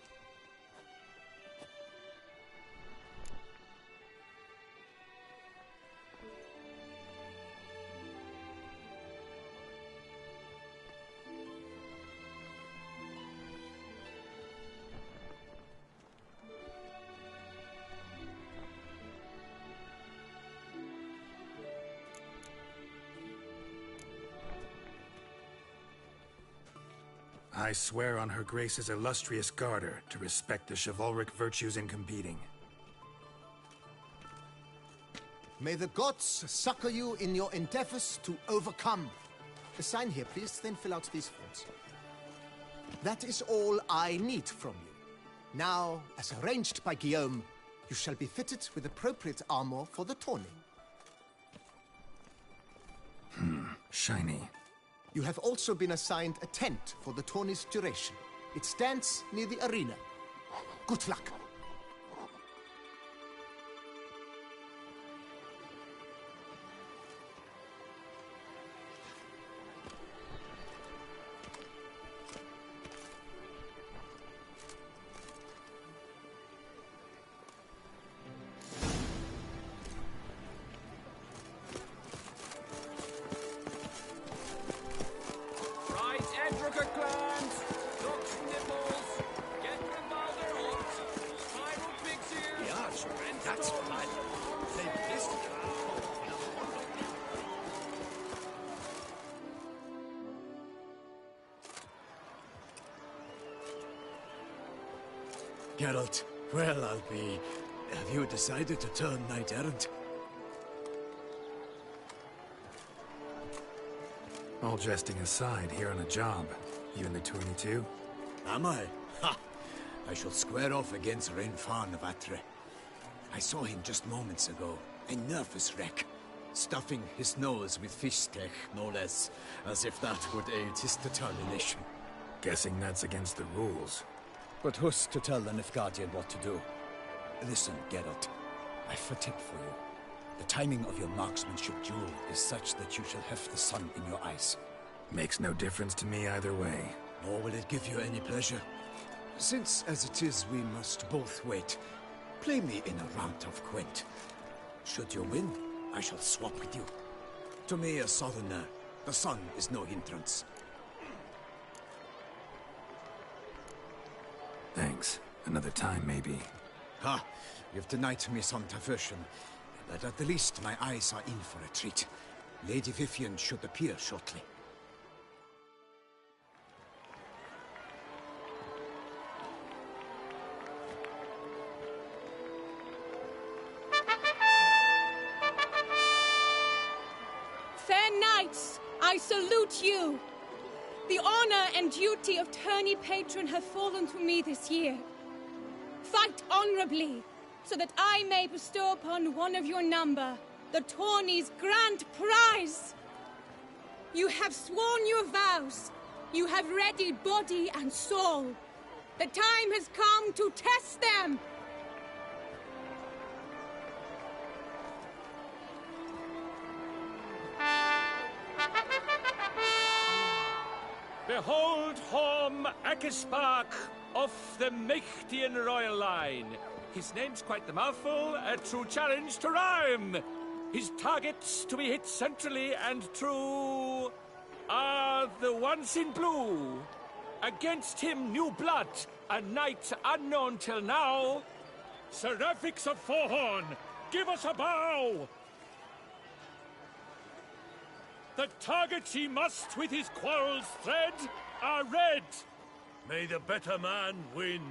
I swear on Her Grace's illustrious garter to respect the chivalric virtues in competing. May the gods succor you in your endeavors to overcome. Sign here, please, then fill out these forms. That is all I need from you. Now, as arranged by Guillaume, you shall be fitted with appropriate armor for the tourney. Shiny. You have also been assigned a tent for the tourney's duration. It stands near the arena. Good luck. Geralt, well, I'll be... Have you decided to turn knight-errant? All jesting aside, here on a job. You in the tourney too? Am I? Ha! I shall square off against Rainfarn of Atre. I saw him just moments ago. A nervous wreck. Stuffing his nose with fish steak, no less. As if that would aid his determination. Guessing that's against the rules. But who's to tell the Nilfgaardian what to do? Listen, Geralt. I've a tip for you. The timing of your marksmanship duel is such that you shall have the sun in your eyes. Makes no difference to me either way. Nor will it give you any pleasure. Since, as it is, we must both wait, play me in a round of Gwent. Should you win, I shall swap with you. To me, a southerner, the sun is no hindrance. Thanks. Another time, maybe. Ha! You've denied me some diversion. But at the least, my eyes are in for a treat. Lady Vivian should appear shortly. Fair knights, I salute you! The honor and duty of tourney patron have fallen to me this year. Fight honorably, so that I may bestow upon one of your number the tourney's grand prize! You have sworn your vows. You have readied body and soul. The time has come to test them! Behold Horm Akispark of the Mechtian royal line. His name's quite the mouthful, a true challenge to rhyme. His targets to be hit centrally and true are the ones in blue. Against him, new blood, a knight unknown till now. Seraphix of Forhorn, give us a bow! The targets he must with his quarrels thread are red. May the better man win.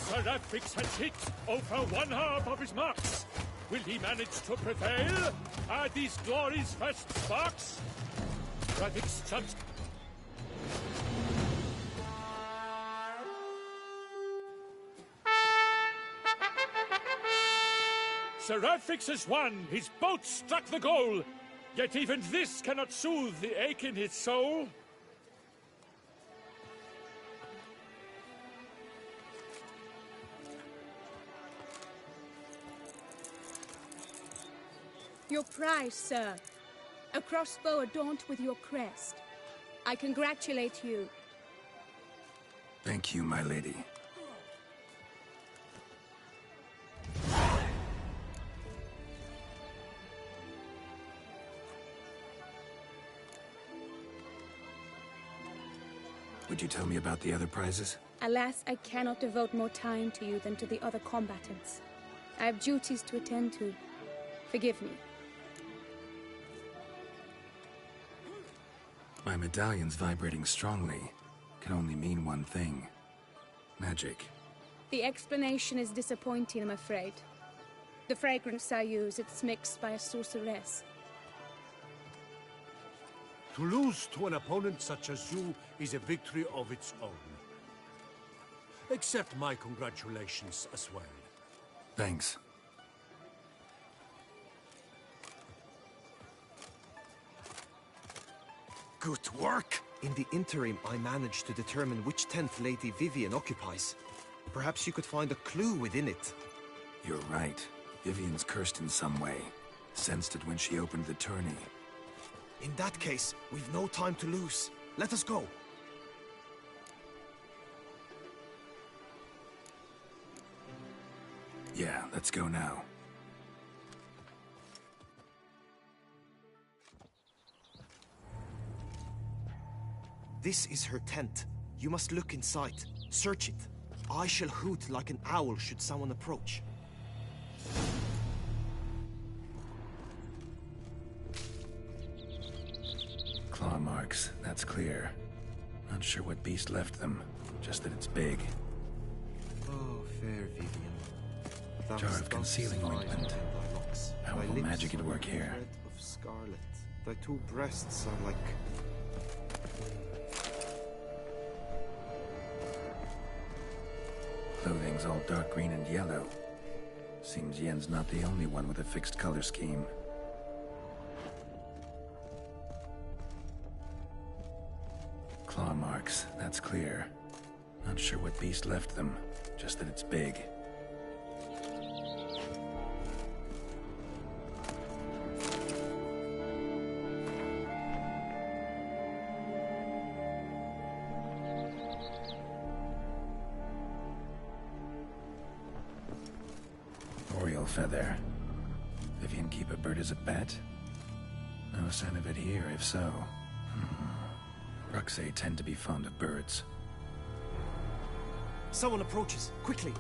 Seraphix has hit over 1/2 of his marks. Will he manage to prevail? Are these glories' first sparks? Seraphix jumps. Seraphix has won. His boat struck the goal. Yet even this cannot soothe the ache in his soul. Your prize, sir. A crossbow adorned with your crest. I congratulate you. Thank you, my lady. Would you tell me about the other prizes? Alas, I cannot devote more time to you than to the other combatants. I have duties to attend to. Forgive me. My medallion's vibrating strongly. Can only mean one thing. Magic. The explanation is disappointing, I'm afraid. The fragrance I use, it's mixed by a sorceress. To lose to an opponent such as you is a victory of its own. Accept my congratulations as well. Thanks. Good work! In the interim, I managed to determine which tent Lady Vivian occupies. Perhaps you could find a clue within it. You're right. Vivian's cursed in some way. Sensed it when she opened the tourney. In that case, we've no time to lose. Let us go. Yeah, let's go now. This is her tent. You must look inside. Search it. I shall hoot like an owl should someone approach. Claw marks, that's clear. Not sure what beast left them, just that it's big. Oh, fair Vivian. Jar of concealing ointment. Powerful magic at work here. Red of scarlet. Thy two breasts are like... Clothing's all dark green and yellow. Seems Yen's not the only one with a fixed color scheme. Claw marks, that's clear. Not sure what beast left them, just that it's big. Oriole feather. Vivian keep a bird as a pet? No sign of it here, if so. Ruxay tend to be fond of birds. Someone approaches. Quickly!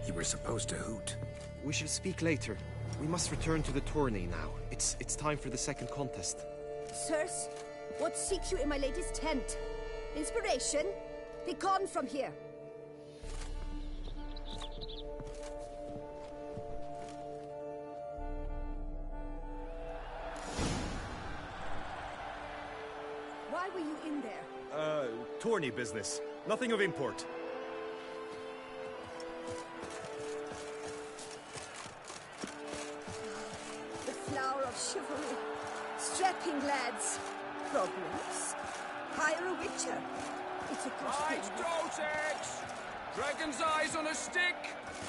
You were supposed to hoot. We shall speak later. We must return to the tourney now. It's time for the second contest. Sirs, What seeks you in my lady's tent? Inspiration? Be gone from here. Why were you in there? Tourney business. Nothing of import. The flower of chivalry. Strapping lads. Problems? Hire a witcher. It's a good Right, Dotex! Dragon's eyes on a stick!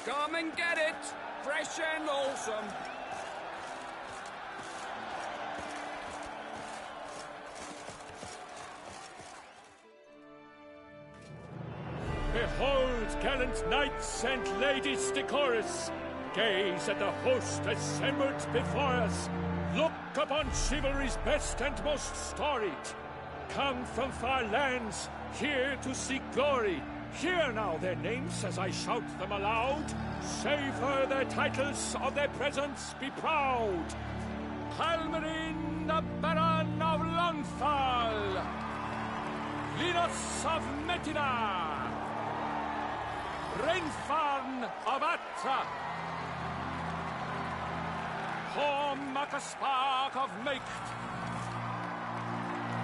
Come and get it! Fresh and wholesome! Behold, gallant knights and ladies decorous! Gaze at the host assembled before us! Look upon chivalry's best and most storied! Come from far lands, here to seek glory! Hear now their names as I shout them aloud! Savor their titles, of their presence be proud! Halmarin, the Baron of Lonfal! Linos of Metina! Reinfarn of Atra! Horm Akaspark of Meicht!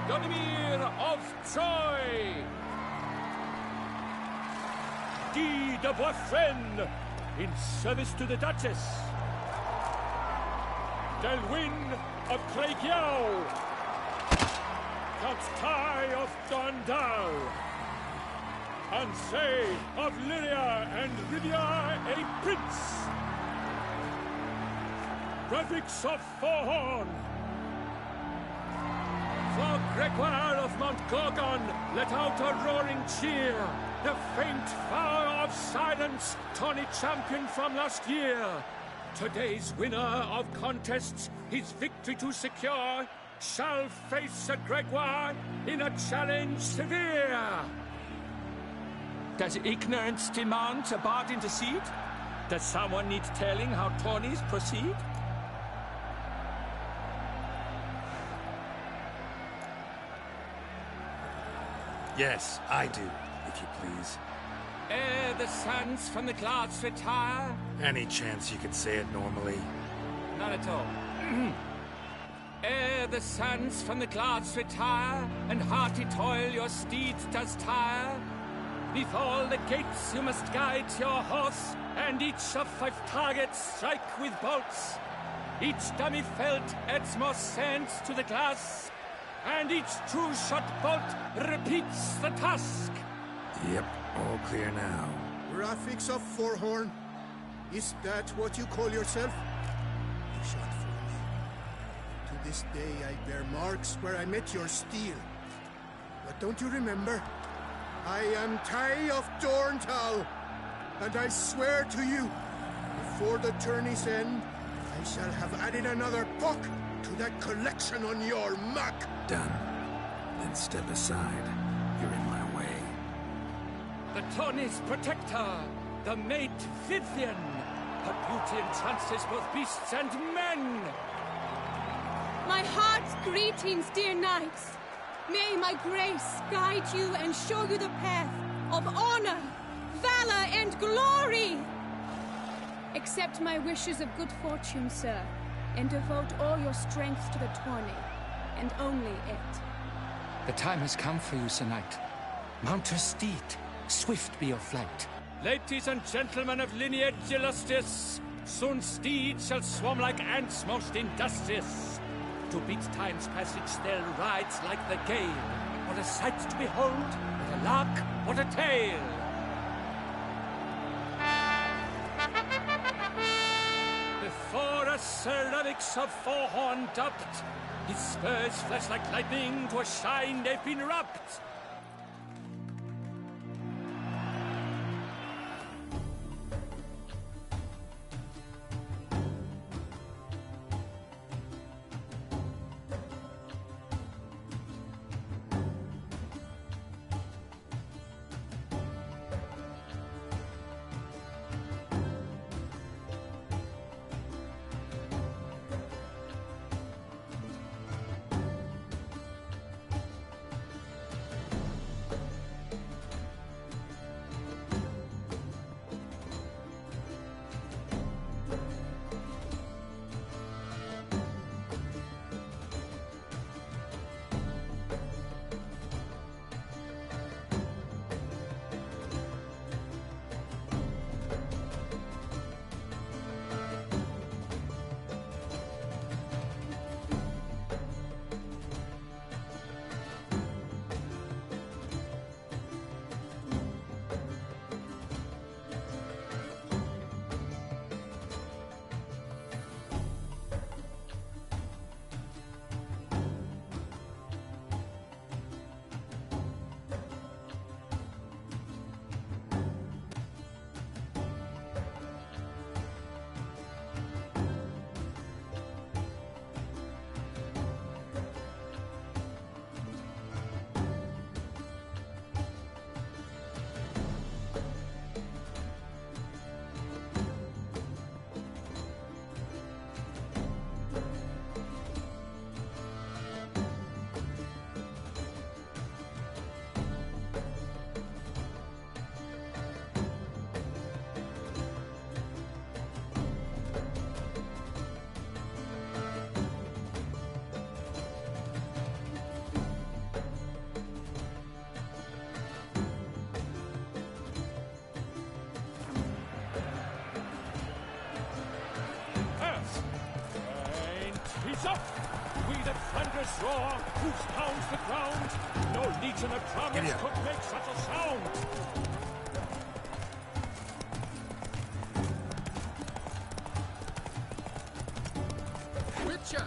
Donimir of Troy! Guy de Boisfren, in service to the Duchess! Delwyn of Craigyow! Count Tai of Dondal! Ansay of Lyria and Rivia a prince! Graphics of Forhorn! For Gregoire of Mount Gorgon, let out a roaring cheer! The faint flower of silence, tawny champion from last year! Today's winner of contests, his victory to secure, shall face a Gregoire in a challenge severe! Does ignorance demand a bard intercede? Does someone need telling how tourneys proceed? Yes, I do, if you please. Ere the suns from the clouds retire? Any chance you could say it normally? Not at all. Ere the suns from the clouds retire, and hearty toil your steed does tire, neath all the gates you must guide your horse, and each of 5 targets strike with bolts. Each dummy felt adds more sense to the glass, and each true-shot bolt repeats the task. Yep, all clear now. Graphics of Forhorn? Is that what you call yourself? You shot for me. To this day I bear marks where I met your steel. But don't you remember? I am Tai of Dorntal, and I swear to you, before the tourney's end, I shall have added another book to that collection on your map. Done. Then step aside. You're in my way. The tourney's protector, the maid Vivian. Her beauty entrances both beasts and men. My heart's greetings, dear knights. May my grace guide you and show you the path of honor, valor, and glory. Accept my wishes of good fortune, sir, and devote all your strength to the tourney, and only it. The time has come for you, Sir Knight. Mount your steed. Swift be your flight. Ladies and gentlemen of lineage illustrious, soon steeds shall swarm like ants most industrious. To beat time's passage they'll ride like the gale. What a sight to behold, what a lark, what a tale! Before us Sir Ravix of Forhorn dubbed, his spurs flash like lightning, to a shine they've been rubbed. roar, whose pounds the ground. No legion of drummers could make such a sound. Witcher!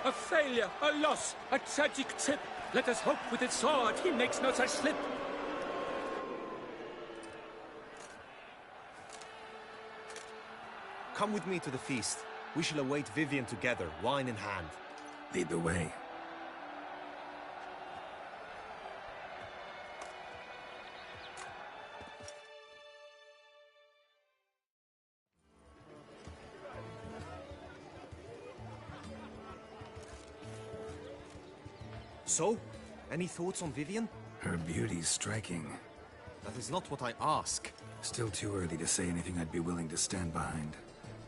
A failure, a loss, a tragic trip. Let us hope with its sword he makes no such slip. Come with me to the feast. We shall await Vivian together, wine in hand. Lead the way. So, any thoughts on Vivian? Her beauty's striking. That is not what I ask. Still too early to say anything I'd be willing to stand behind.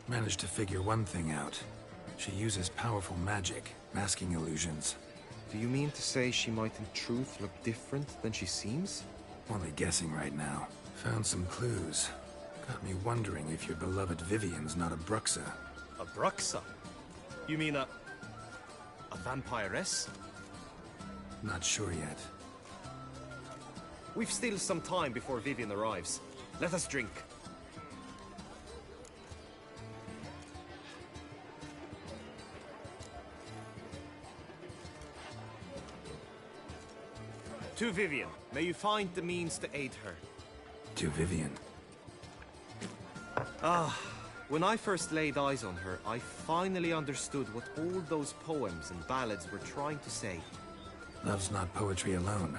Managed to figure one thing out. She uses powerful magic, masking illusions. Do you mean to say she might in truth look different than she seems? Only guessing right now. Found some clues. Got me wondering if your beloved Vivian's not a Bruxa. A Bruxa? You mean a vampiress? Not sure yet. We've still some time before Vivian arrives. Let us drink. To Vivian, may you find the means to aid her. To Vivian. When I first laid eyes on her, I finally understood what all those poems and ballads were trying to say. Love's not poetry alone.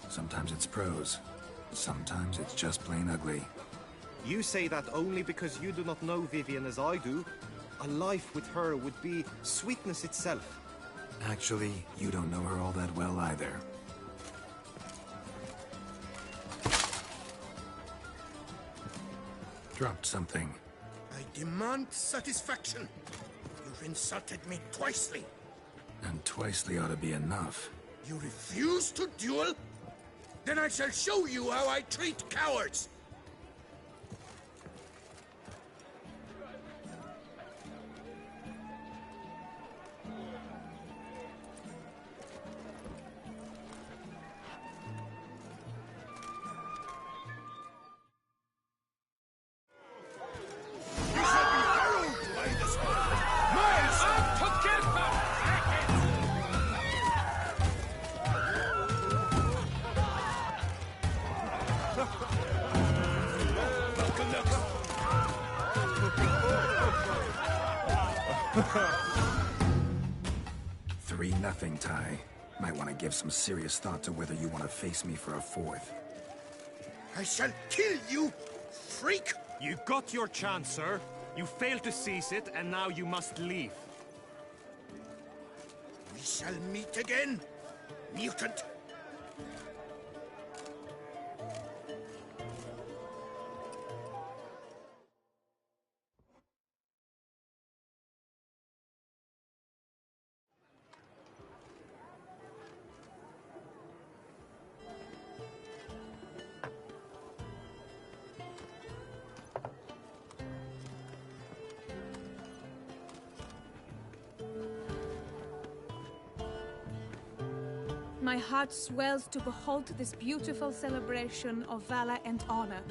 Sometimes it's prose. Sometimes it's just plain ugly. You say that only because you do not know Vivian as I do. A life with her would be sweetness itself. Actually, you don't know her all that well either. Dropped something. I demand satisfaction. You've insulted me twicely. And twicely ought to be enough. You refuse to duel? Then I shall show you how I treat cowards! You shall be harrowed by the sword! Miles together! Three nothing, Ty. Might want to give some serious thought to whether you want to face me for a fourth. I shall kill you, freak! You got your chance, sir. You failed to seize it, and now you must leave. We shall meet again, mutant. my heart swells to behold this beautiful celebration of valor and honor,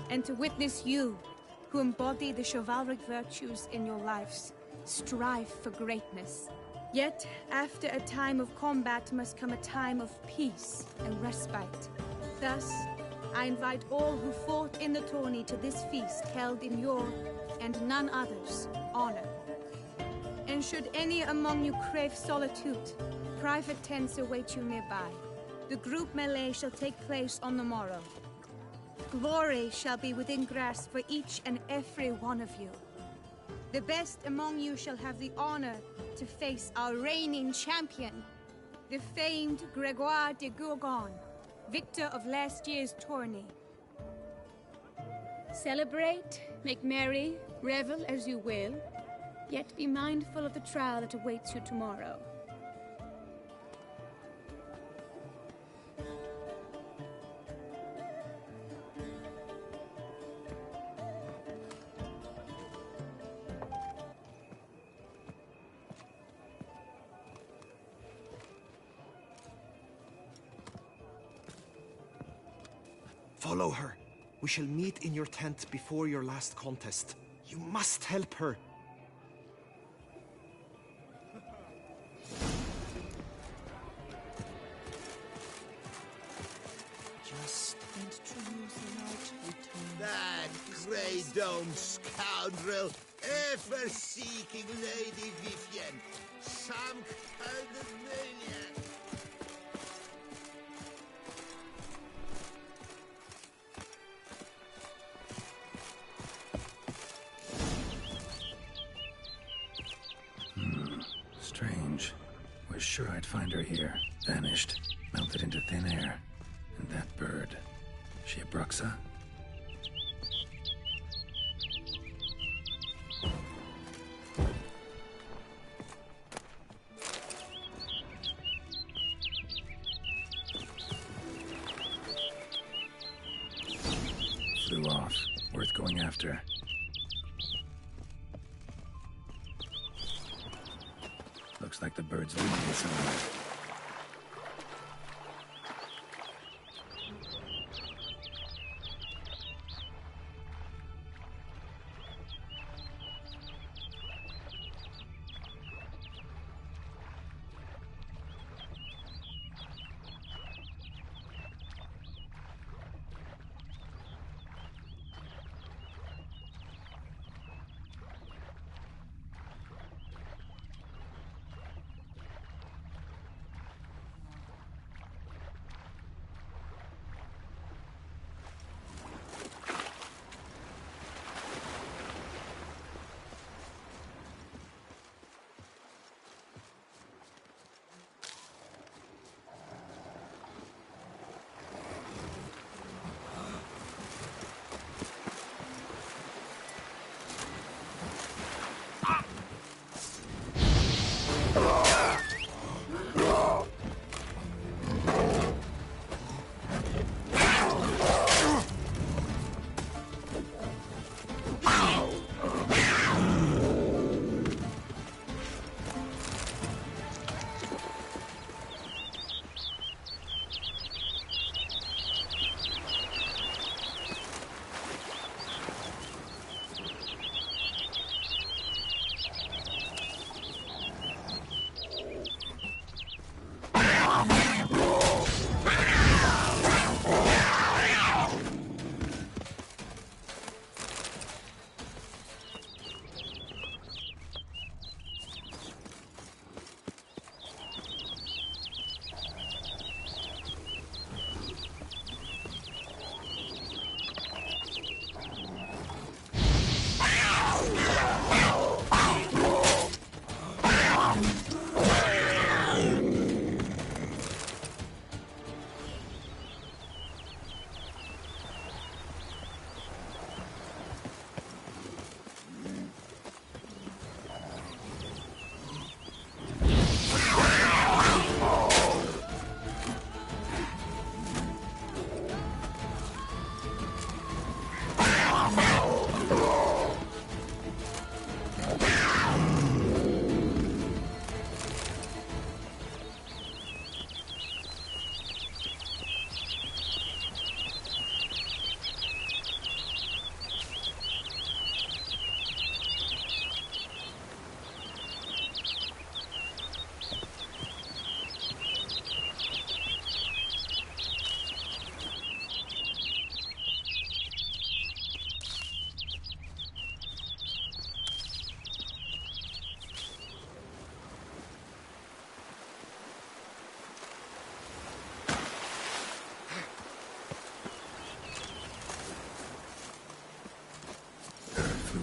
and to witness you, who embody the chivalric virtues in your lives, strive for greatness. Yet, after a time of combat must come a time of peace and respite. Thus, I invite all who fought in the tourney to this feast held in your, and none other's, honor. And should any among you crave solitude, private tents await you nearby. The group melee shall take place on the morrow. Glory shall be within grasp for each and every one of you. The best among you shall have the honor to face our reigning champion, the famed Gregoire de Gourgon, victor of last year's tourney. Celebrate, make merry, revel as you will, yet be mindful of the trial that awaits you tomorrow. Follow her. We shall meet in your tent before your last contest. You must help her. Just introduce the light return. That grey dome scoundrel, ever seeking Lady Vivienne. Some kind of maniac. Strange. Was sure I'd find her here. Vanished. Melted into thin air. And that bird. She a Bruxa? Flew off. Worth going after. Looks like the bird's leaving somewhere.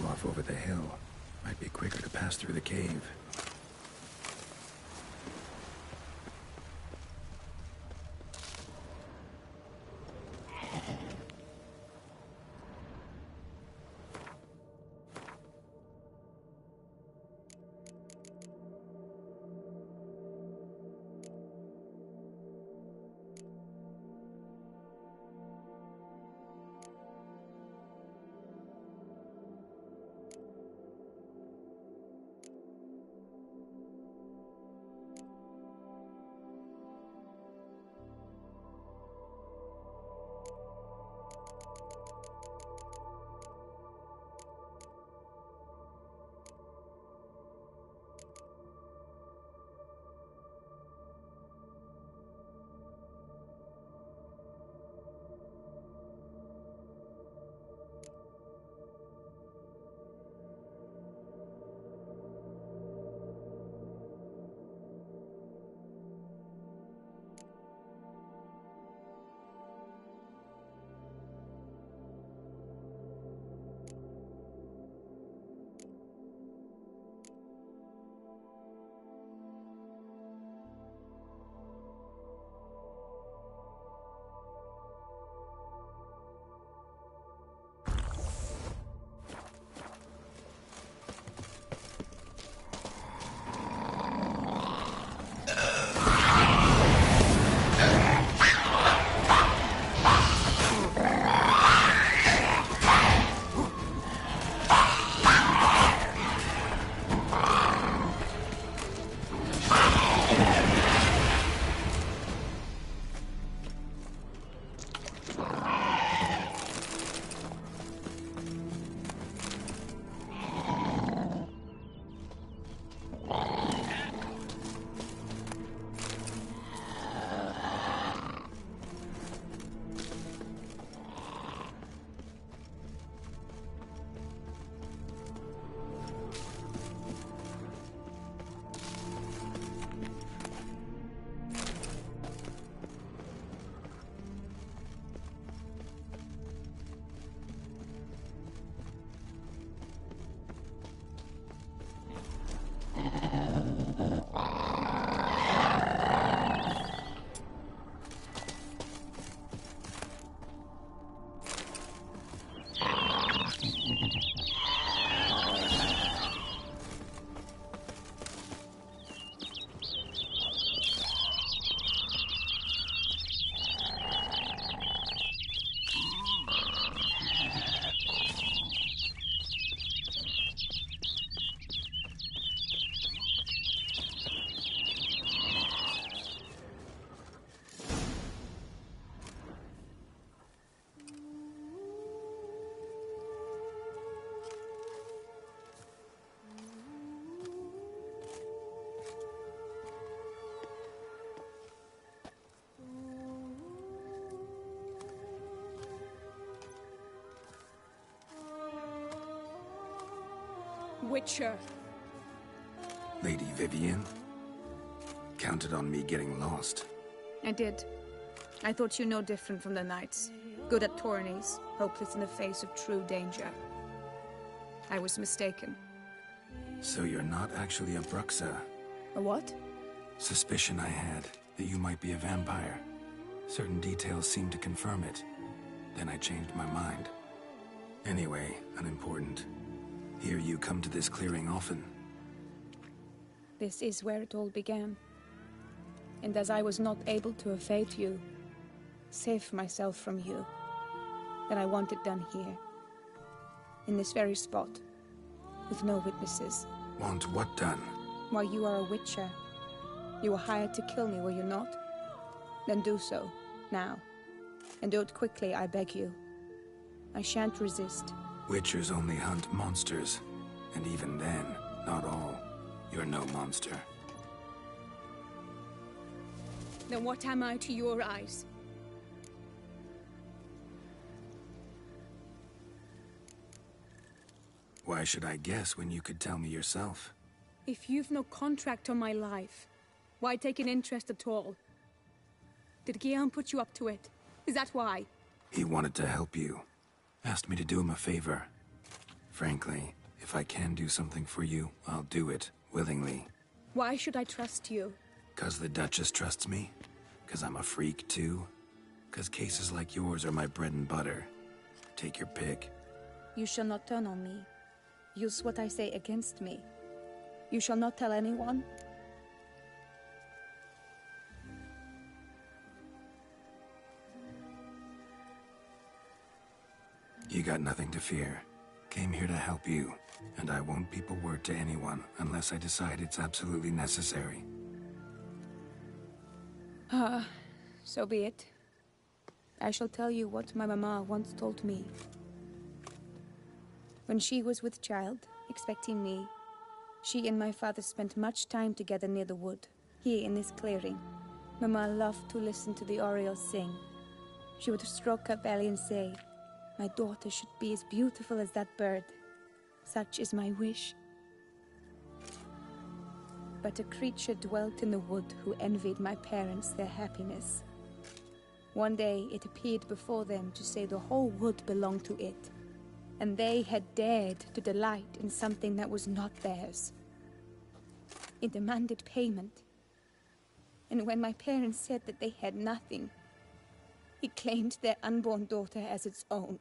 off over the hill. Might be quicker to pass through the cave. Witcher. Lady Vivienne? Counted on me getting lost. I did. I thought you no different from the knights. Good at tourneys, hopeless in the face of true danger. I was mistaken. So you're not actually a Bruxa? A what? Suspicion I had, that you might be a vampire. Certain details seemed to confirm it. Then I changed my mind. Anyway, unimportant. Hear you come to this clearing often. This is where it all began. And as I was not able to evade you, save myself from you, then I want it done here. In this very spot. With no witnesses. Want what done? Why, you are a witcher. You were hired to kill me, were you not? Then do so, now. And do it quickly, I beg you. I shan't resist. Witchers only hunt monsters. And even then, not all. You're no monster. Then what am I to your eyes? Why should I guess when you could tell me yourself? If you've no contract on my life, why take an interest at all? Did Guillaume put you up to it? Is that why? He wanted to help you. Asked me to do him a favor. Frankly, If I can do something for you, I'll do it, willingly. Why should I trust you? 'Cause the Duchess trusts me? 'Cause I'm a freak, too? 'Cause cases like yours are my bread and butter. Take your pick. You shall not turn on me. Use what I say against me. You shall not tell anyone? You got nothing to fear. Came here to help you, and I won't peep a word to anyone unless I decide it's absolutely necessary. So be it. I shall tell you what my mama once told me. When she was with child, expecting me, she and my father spent much time together near the wood, here in this clearing. Mama loved to listen to the orioles sing. She would stroke her belly and say, "My daughter should be as beautiful as that bird. Such is my wish." But a creature dwelt in the wood who envied my parents their happiness. One day it appeared before them to say the whole wood belonged to it, and they had dared to delight in something that was not theirs. It demanded payment, and when my parents said that they had nothing, it claimed their unborn daughter as its own.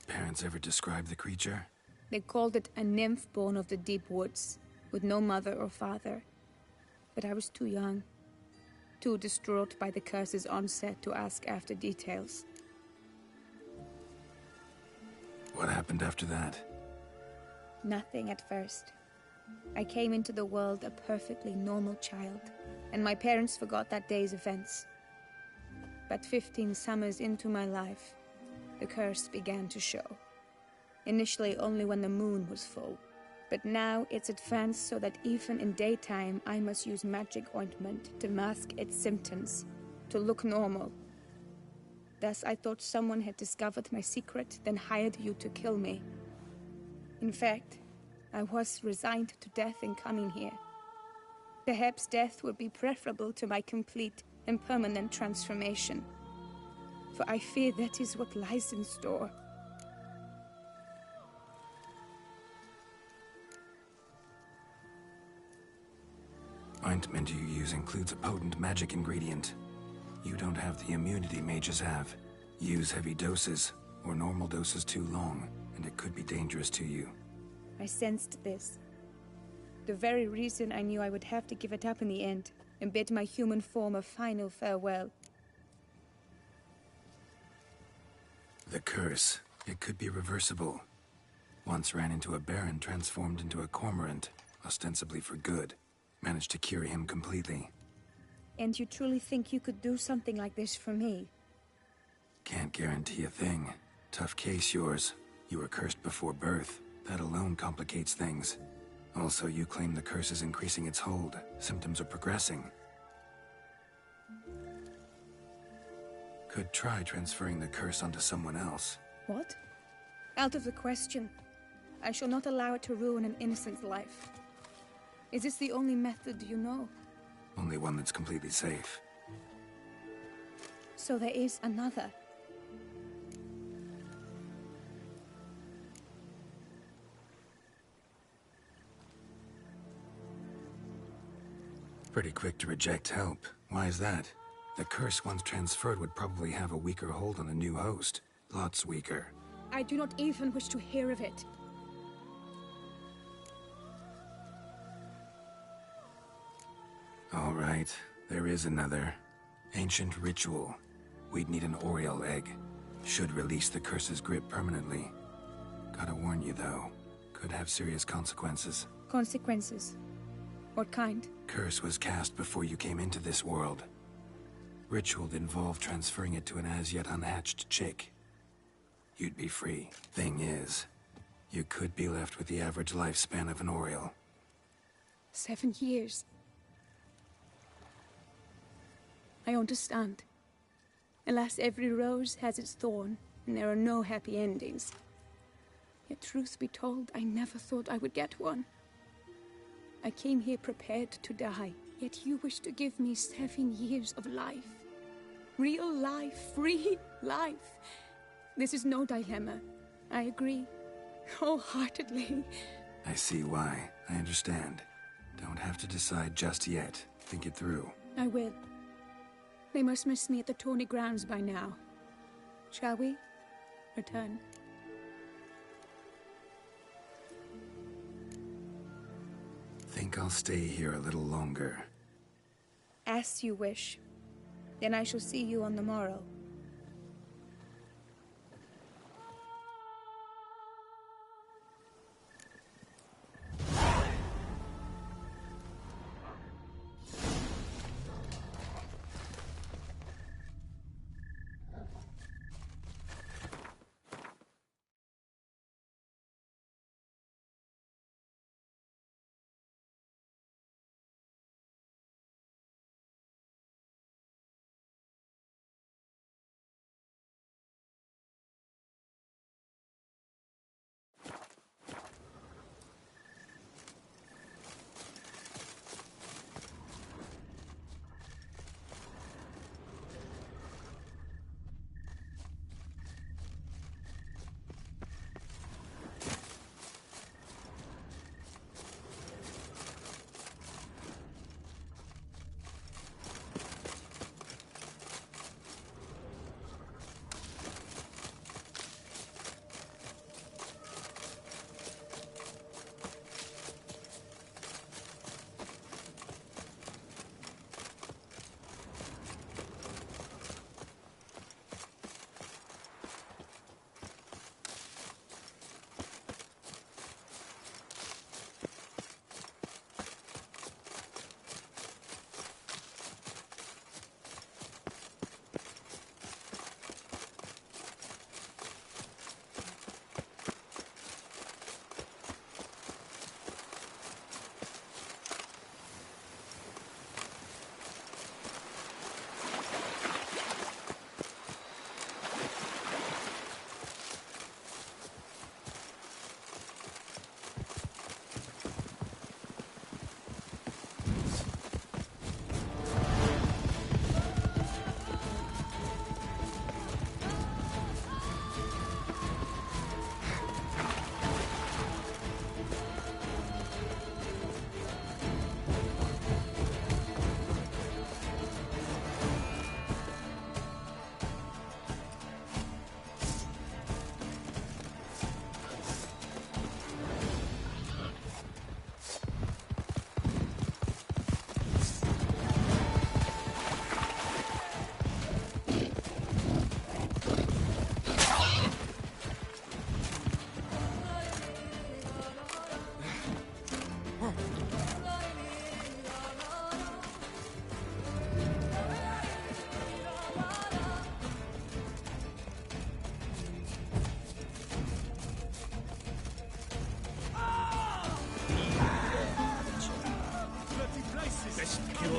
Parents ever describe the creature? They called it a nymph born of the deep woods, with no mother or father. But I was too young, too distraught by the curse's onset to ask after details. What happened after that? Nothing at first. I came into the world a perfectly normal child, and my parents forgot that day's events. But 15 summers into my life, the curse began to show. Initially only when the moon was full, but now it's advanced so that even in daytime I must use magic ointment to mask its symptoms, to look normal. Thus I thought someone had discovered my secret, then hired you to kill me. In fact, I was resigned to death in coming here. Perhaps death would be preferable to my complete and permanent transformation, for I fear that is what lies in store. Ointment you use includes a potent magic ingredient. You don't have the immunity mages have. Use heavy doses, or normal doses too long, and it could be dangerous to you. I sensed this. The very reason I knew I would have to give it up in the end, and bid my human form a final farewell. The curse. It could be reversible. Once ran into a baron transformed into a cormorant, ostensibly for good. Managed to cure him completely. And you truly think you could do something like this for me? Can't guarantee a thing. Tough case, yours. You were cursed before birth. That alone complicates things. Also, you claim the curse is increasing its hold. Symptoms are progressing. Could try transferring the curse onto someone else. What? Out of the question. I shall not allow it to ruin an innocent's life. Is this the only method you know? Only one that's completely safe. So there is another. Pretty quick to reject help. Why is that? The curse once transferred would probably have a weaker hold on the new host. Lots weaker. I do not even wish to hear of it. All right, there is another. Ancient ritual. We'd need an Oriole egg. Should release the curse's grip permanently. Gotta warn you, though. Could have serious consequences. Consequences? What kind? Curse was cast before you came into this world. Ritual involved transferring it to an as-yet unhatched chick. You'd be free. Thing is, you could be left with the average lifespan of an Oriole. 7 years. I understand. Alas, every rose has its thorn, and there are no happy endings. Yet truth be told, I never thought I would get one. I came here prepared to die, yet you wish to give me 7 years of life. Real life, free life. This is no dilemma. I agree. Wholeheartedly. I see why. I understand. Don't have to decide just yet. Think it through. I will. They must miss me at the tourney grounds by now. Shall we? Return. Think I'll stay here a little longer. As you wish. Then I shall see you on the morrow.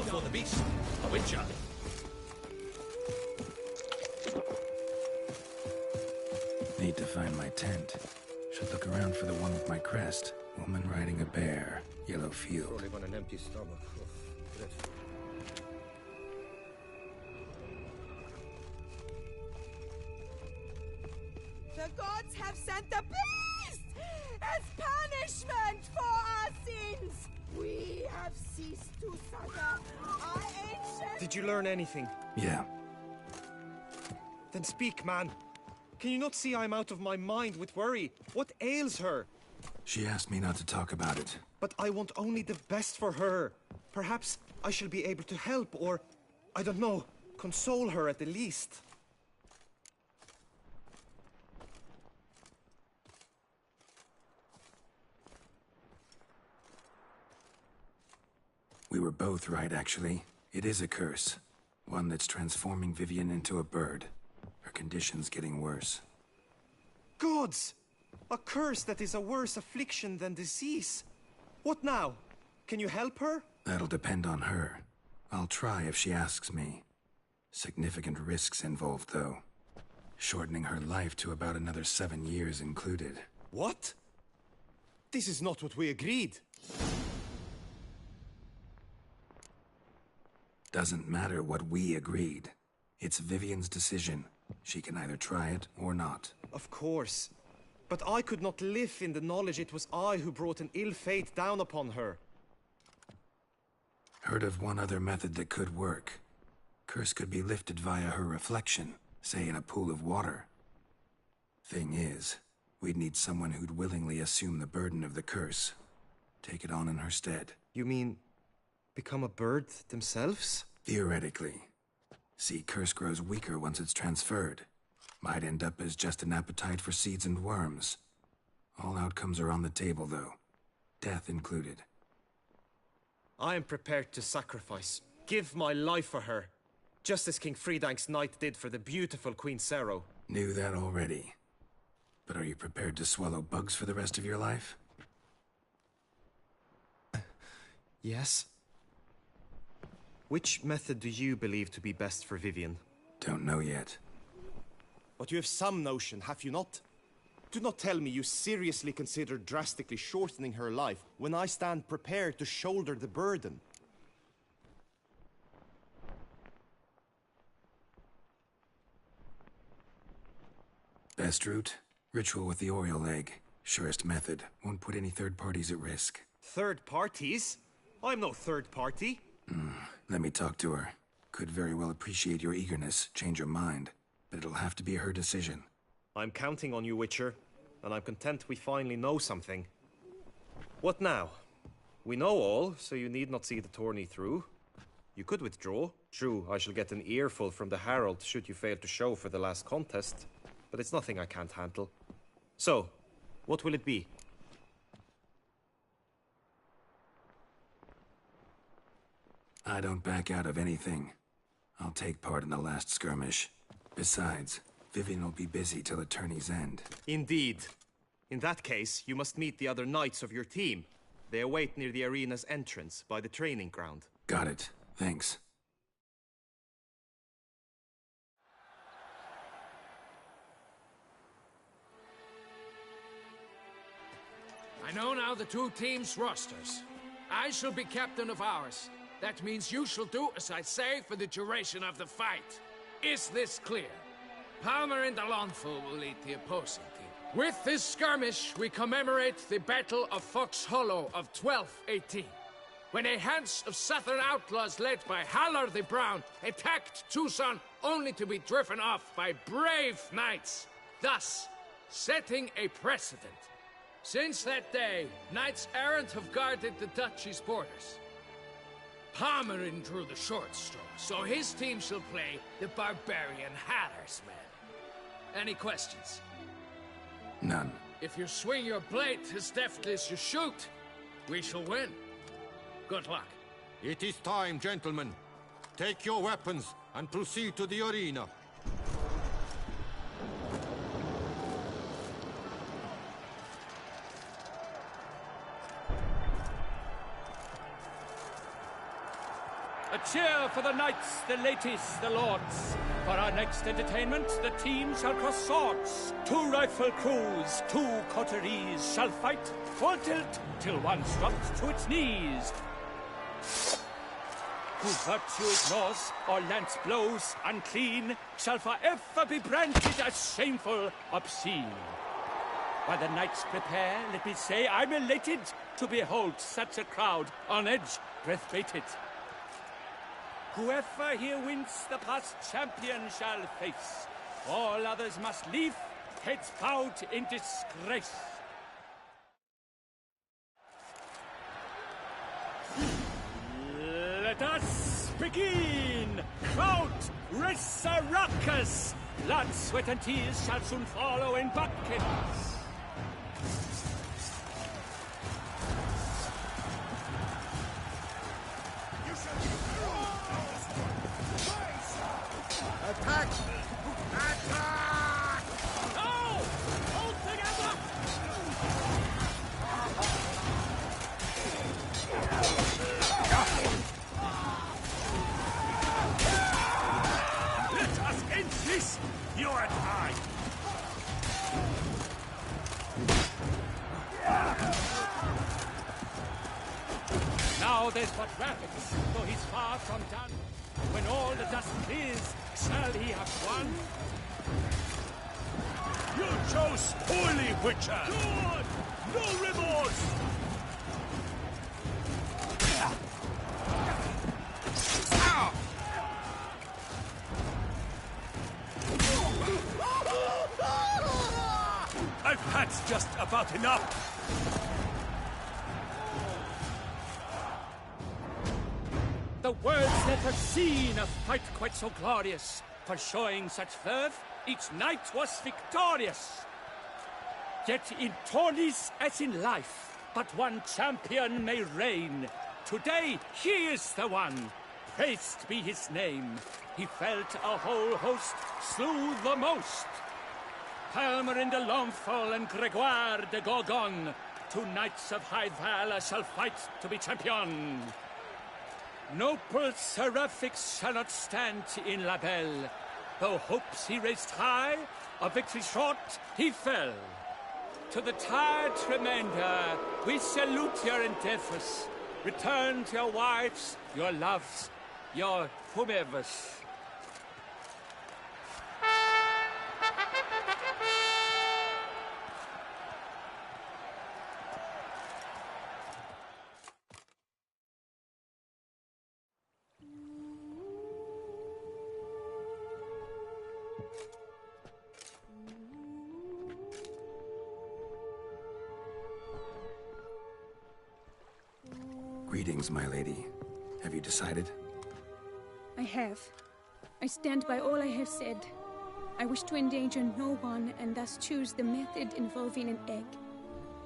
For the beast, a witcher. Need to find my tent. Should look around for the one with my crest. Woman riding a bear. Yellow field. Surely on an empty stomach. The gods have sent the beast as punishment for our sins. We have ceased to succor our ancient... Did you learn anything? Yeah. Then speak, man. Can you not see I'm out of my mind with worry? What ails her? She asked me not to talk about it. But I want only the best for her. Perhaps I shall be able to help or, I don't know, console her at the least. We were both right, actually. It is a curse. One that's transforming Vivian into a bird. Her condition's getting worse. Gods! A curse that is a worse affliction than disease. What now? Can you help her? That'll depend on her. I'll try if she asks me. Significant risks involved, though. Shortening her life to about another 7 years included. What? This is not what we agreed. Doesn't matter what we agreed. It's Vivian's decision. She can either try it or not. Of course. But I could not live in the knowledge it was I who brought an ill fate down upon her. Heard of one other method that could work. Curse could be lifted via her reflection, say in a pool of water. Thing is, we'd need someone who'd willingly assume the burden of the curse. Take it on in her stead. You mean, become a bird themselves? Theoretically. See, curse grows weaker once it's transferred. Might end up as just an appetite for seeds and worms. All outcomes are on the table, though. Death included. I am prepared to sacrifice. Give my life for her. Just as King Fridank's knight did for the beautiful Queen Sero. Knew that already. But are you prepared to swallow bugs for the rest of your life? Yes. Which method do you believe to be best for Vivienne? Don't know yet. But you have some notion, have you not? Do not tell me you seriously consider drastically shortening her life when I stand prepared to shoulder the burden. Best route? Ritual with the Oriole egg. Surest method. Won't put any third parties at risk. Third parties? I'm no third party. Let me talk to her. Could very well appreciate your eagerness, change her mind. But it'll have to be her decision. I'm counting on you, Witcher. And I'm content we finally know something. What now? We know all, so you need not see the tourney through. You could withdraw. True, I shall get an earful from the Herald should you fail to show for the last contest. But it's nothing I can't handle. So, what will it be? I don't back out of anything. I'll take part in the last skirmish. Besides, Vivienne will be busy till the tourney's end. Indeed. In that case, you must meet the other knights of your team. They await near the arena's entrance, by the training ground. Got it. Thanks. I know now the two teams' rosters. I shall be captain of ours. That means you shall do as I say for the duration of the fight. Is this clear? Palmer and Alonfo will lead the opposing team. With this skirmish, we commemorate the Battle of Fox Hollow of 1218, when a hands of southern outlaws led by Halar the Brown attacked Tucson only to be driven off by brave knights, thus setting a precedent. Since that day, knights errant have guarded the duchy's borders. Palmerin drew the short straw, so his team shall play the barbarian Hatter's men. Any questions? None. If you swing your blade as deftly as you shoot, we shall win. Good luck. It is time, gentlemen. Take your weapons and proceed to the arena. A cheer for the knights, the ladies, the lords. For our next entertainment, the teams shall cross swords. 2 rifle crews, 2 coteries shall fight full tilt till one's dropped to its knees. Who virtue ignores or lance blows unclean shall forever be branded as shameful, obscene. While the knights prepare, let me say I'm elated to behold such a crowd on edge, breath-baited. Whoever here wins the past champion shall face. All others must leave, heads bowed in disgrace. Let us begin! Crowd, race a ruckus! Blood, sweat, and tears shall soon follow in buckets. Attack! Attack! No! Hold together! Let us end this! You and I! Now there's but rabbits, though he's far from done. When all the dust clears, shall he have won? You chose poorly, Witcher! Good! No remorse! I've had just about enough! The world's never seen a fight quite so glorious. For showing such verve, each knight was victorious. Yet in tourneys as in life, but one champion may reign. Today, he is the one. Praised be his name. He felt a whole host, slew the most. Palmerin de Lomfol and Gregoire de Gorgon, two knights of high valor shall fight to be champion. Noble seraphics shall not stand in La Belle. Though hopes he raised high, a victory short he fell. To the tired remainder, we salute your endeavors. Return to your wives, your loves, your whomevers. Greetings, my lady. Have you decided? I have. I stand by all I have said. I wish to endanger no one, and thus choose the method involving an egg.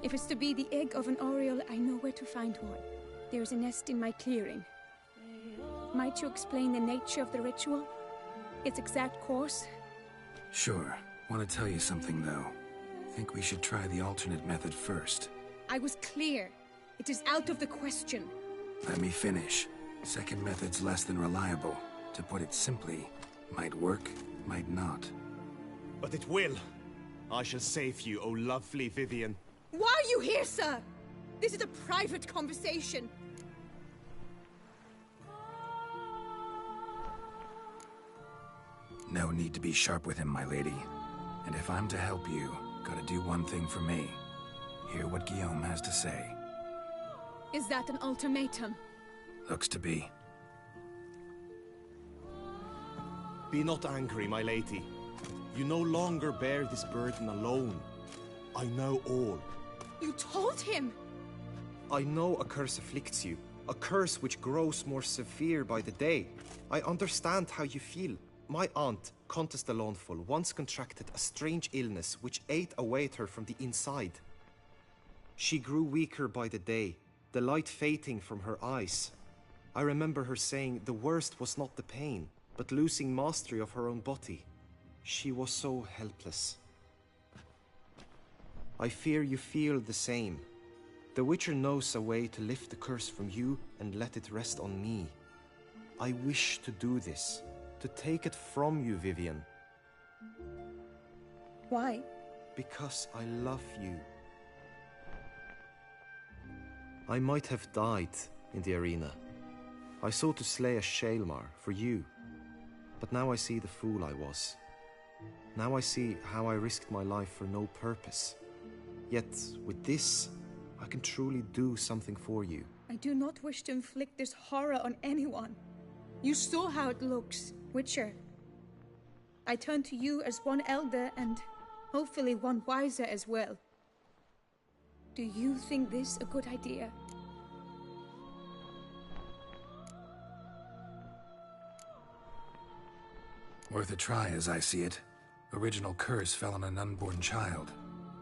If it's to be the egg of an oriole, I know where to find one. There is a nest in my clearing. Might you explain the nature of the ritual? Its exact course? Sure. Want to tell you something, though. Think we should try the alternate method first. I was clear. It is out of the question. Let me finish. Second method's less than reliable. To put it simply, might work, might not. But it will. I shall save you, O lovely Vivian. Why are you here, sir? This is a private conversation. No need to be sharp with him, my lady. And if I'm to help you, gotta do one thing for me. Hear what Guillaume has to say. Is that an ultimatum? Looks to be. Be not angry, my lady. You no longer bear this burden alone. I know all. You told him! I know a curse afflicts you. A curse which grows more severe by the day. I understand how you feel. My aunt, Countess de Launfal, once contracted a strange illness which ate away at her from the inside. She grew weaker by the day, the light fading from her eyes. I remember her saying the worst was not the pain, but losing mastery of her own body. She was so helpless. I fear you feel the same. The Witcher knows a way to lift the curse from you and let it rest on me. I wish to do this, to take it from you, Vivian. Why? Because I love you. I might have died in the arena. I sought to slay a Shaelmar for you. But now I see the fool I was. Now I see how I risked my life for no purpose. Yet, with this, I can truly do something for you. I do not wish to inflict this horror on anyone. You saw how it looks, Witcher. I turn to you as one elder and hopefully one wiser as well. Do you think this a good idea? Worth a try, as I see it. Original curse fell on an unborn child.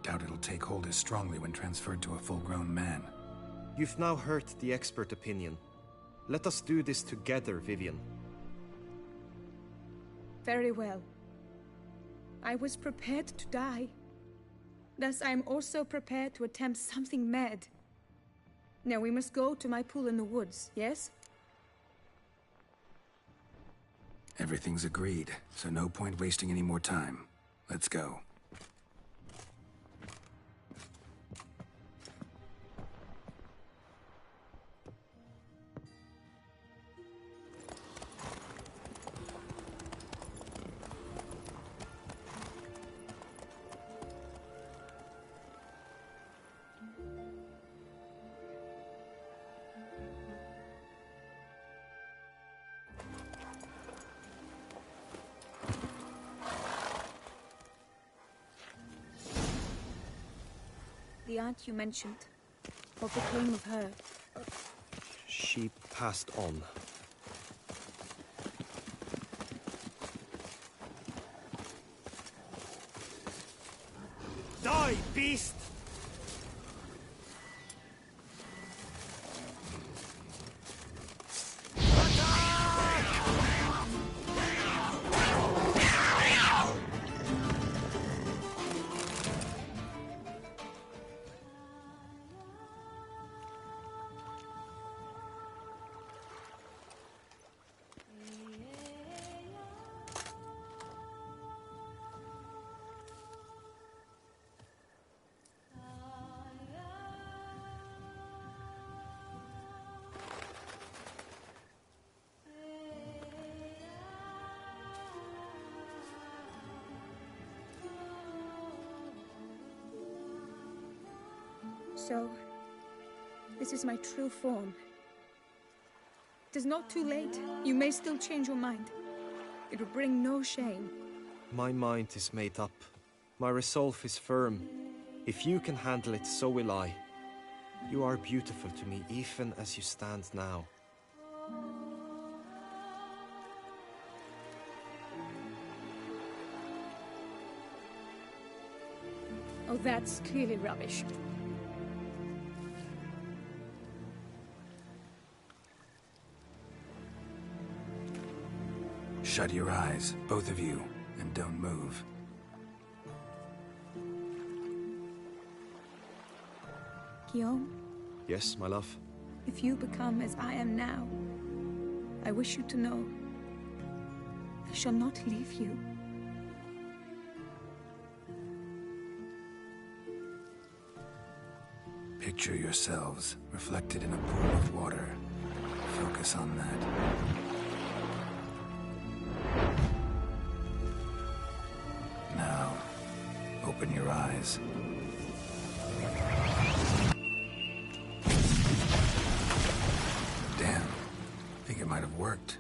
Doubt it'll take hold as strongly when transferred to a full-grown man. You've now heard the expert opinion. Let us do this together, Vivian. Very well. I was prepared to die. Thus I am also prepared to attempt something mad. Now we must go to my pool in the woods, yes? Everything's agreed, so no point wasting any more time. Let's go. The aunt you mentioned. What became of her? She passed on. Die, beast! So, this is my true form. It is not too late. You may still change your mind. It will bring no shame. My mind is made up. My resolve is firm. If you can handle it, so will I. You are beautiful to me, even as you stand now. Oh, that's clearly rubbish. Shut your eyes, both of you, and don't move. Guillaume, Yes, my love? if you become as I am now, I wish you to know I shall not leave you. Picture yourselves reflected in a pool of water. Focus on that. Now, open your eyes. Damn, think it might have worked.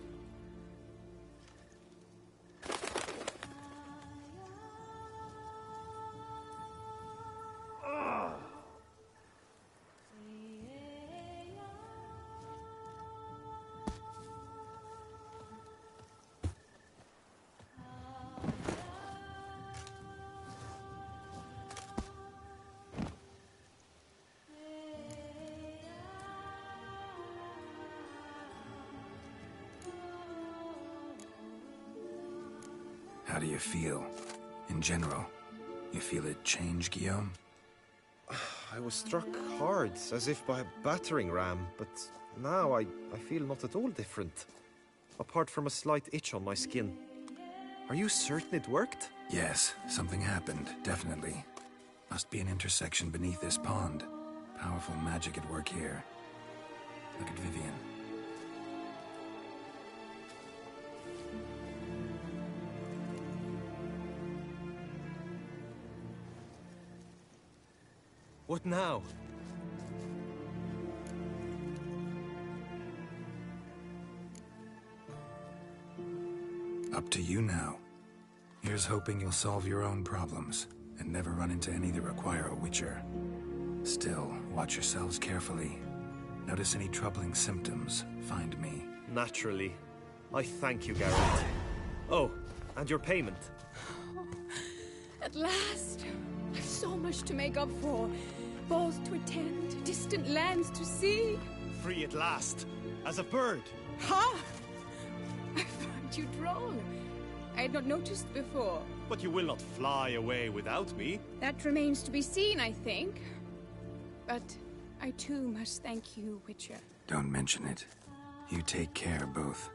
How do you feel? In general, you feel it change, Guillaume? I was struck hard, as if by a battering ram, but now I feel not at all different. Apart from a slight itch on my skin. Are you certain it worked? Yes, something happened, definitely. Must be an intersection beneath this pond. Powerful magic at work here. Look at Vivian. What now? Up to you now. Here's hoping you'll solve your own problems, and never run into any that require a Witcher. Still, watch yourselves carefully. Notice any troubling symptoms, find me. Naturally. I thank you, Geralt. Oh, and your payment. At last! I've so much to make up for. Balls to attend, distant lands to see. Free at last, as a bird. Ha! I find you droll. I had not noticed before. But you will not fly away without me. That remains to be seen, I think. But I too must thank you, Witcher. Don't mention it. You take care, both.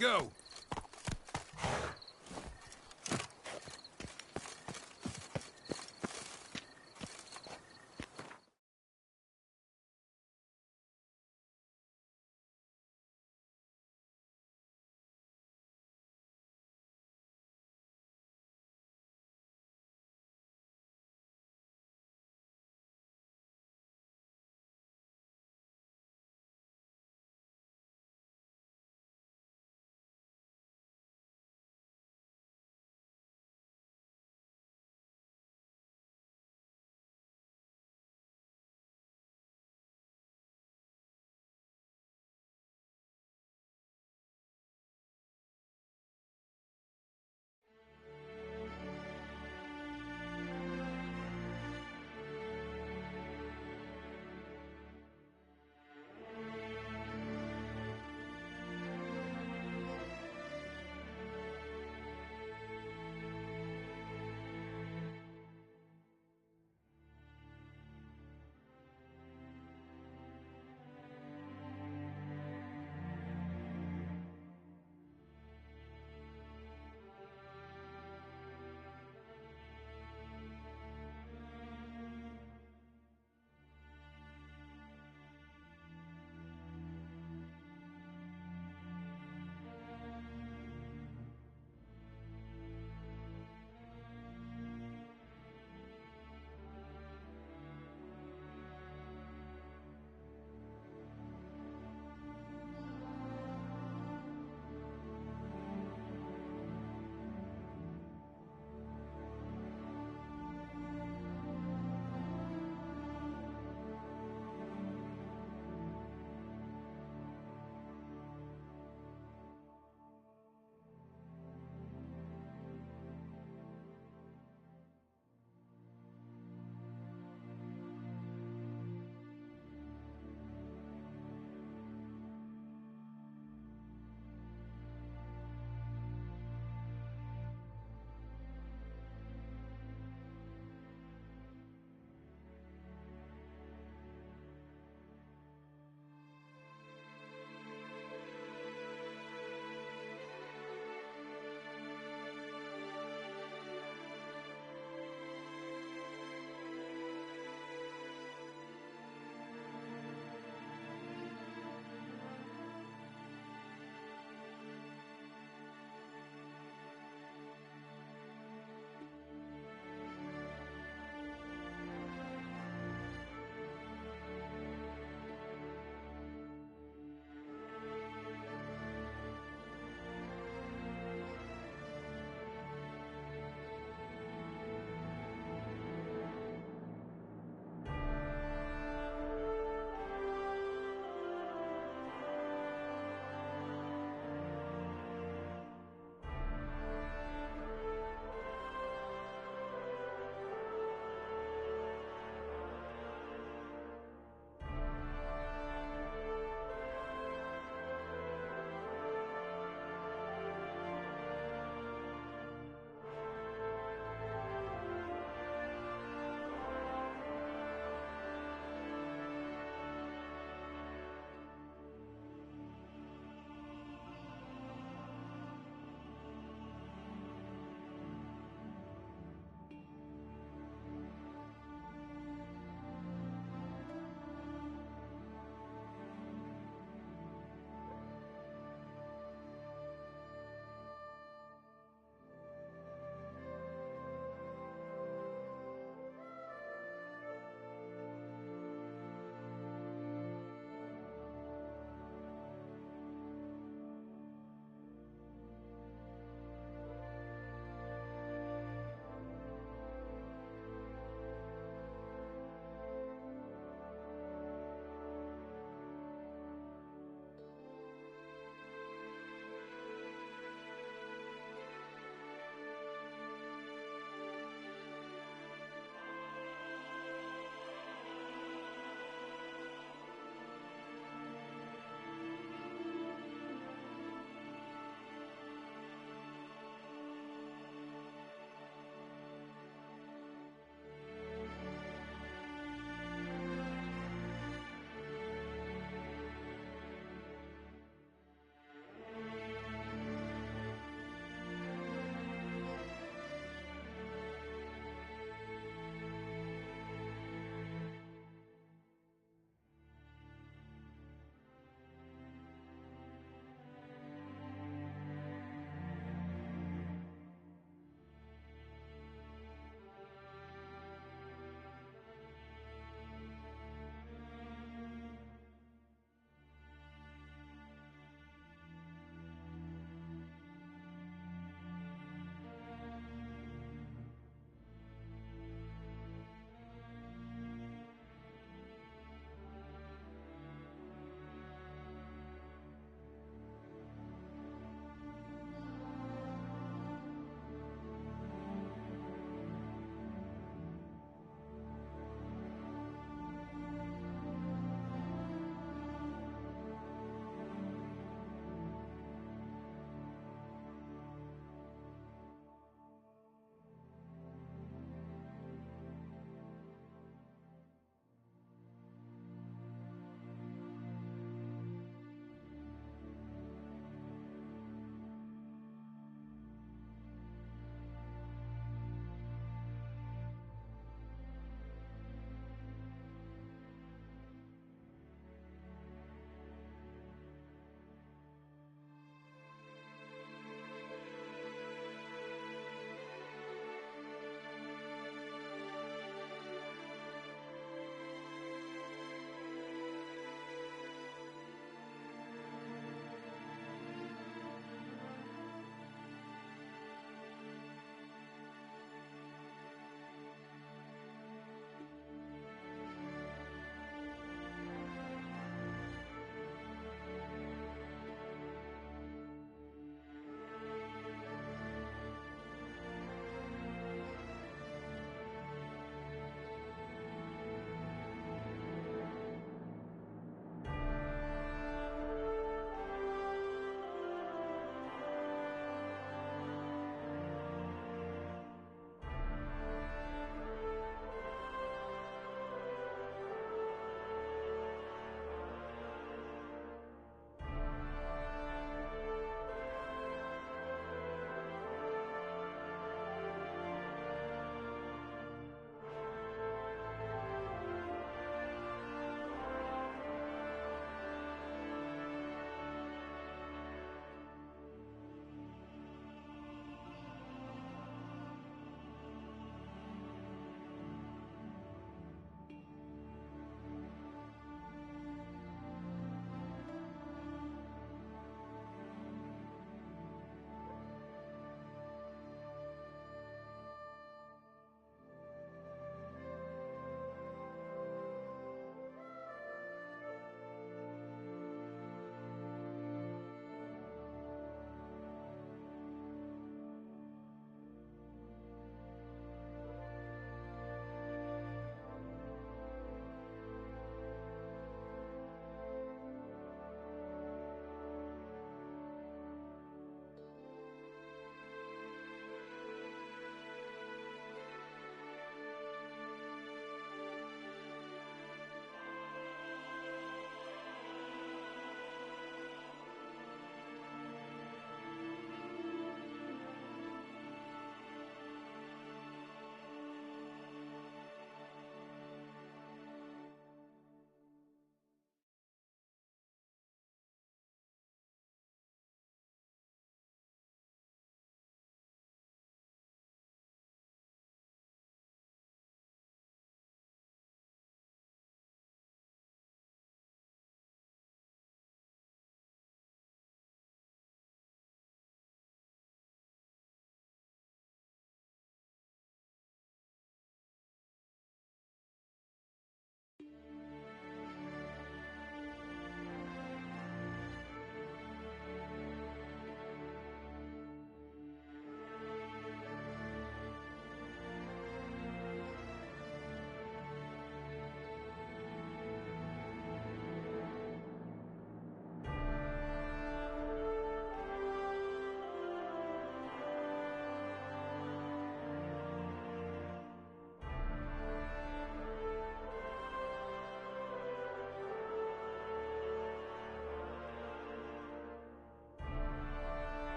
Let's go.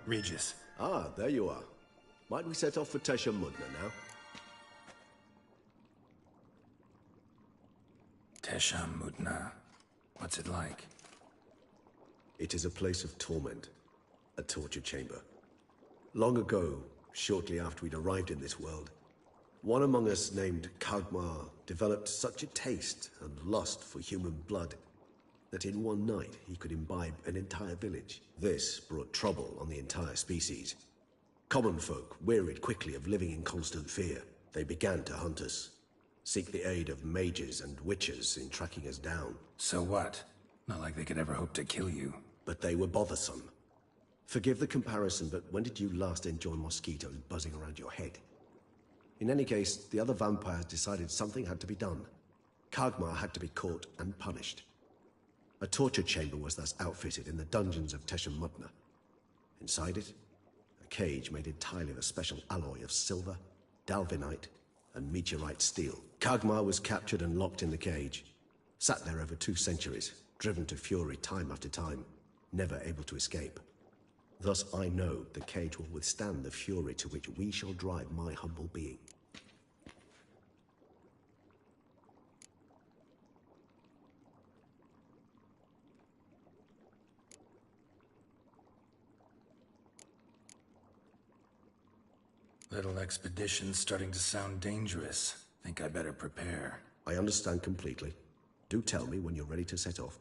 Regis. Ah, there you are. Might we set off for Tesha Mudna now? Tesha Mudna. What's it like? It is a place of torment. A torture chamber. Long ago, shortly after we'd arrived in this world, one among us named Kagmar developed such a taste and lust for human blood that in one night he could imbibe an entire village. This brought trouble on the entire species. Common folk wearied quickly of living in constant fear. They began to hunt us, seek the aid of mages and witches in tracking us down. So what? Not like they could ever hope to kill you. But they were bothersome. Forgive the comparison, but when did you last enjoy mosquitoes buzzing around your head? In any case, the other vampires decided something had to be done. Kagmar had to be caught and punished. A torture chamber was thus outfitted in the dungeons of Tesha Mudna. Inside it, a cage made entirely of a special alloy of silver, dalvinite, and meteorite steel. Kagmar was captured and locked in the cage. Sat there over 2 centuries, driven to fury time after time, never able to escape. Thus I know the cage will withstand the fury to which we shall drive my humble being. Little expedition's starting to sound dangerous. Think I better prepare. I understand completely. Do tell me when you're ready to set off.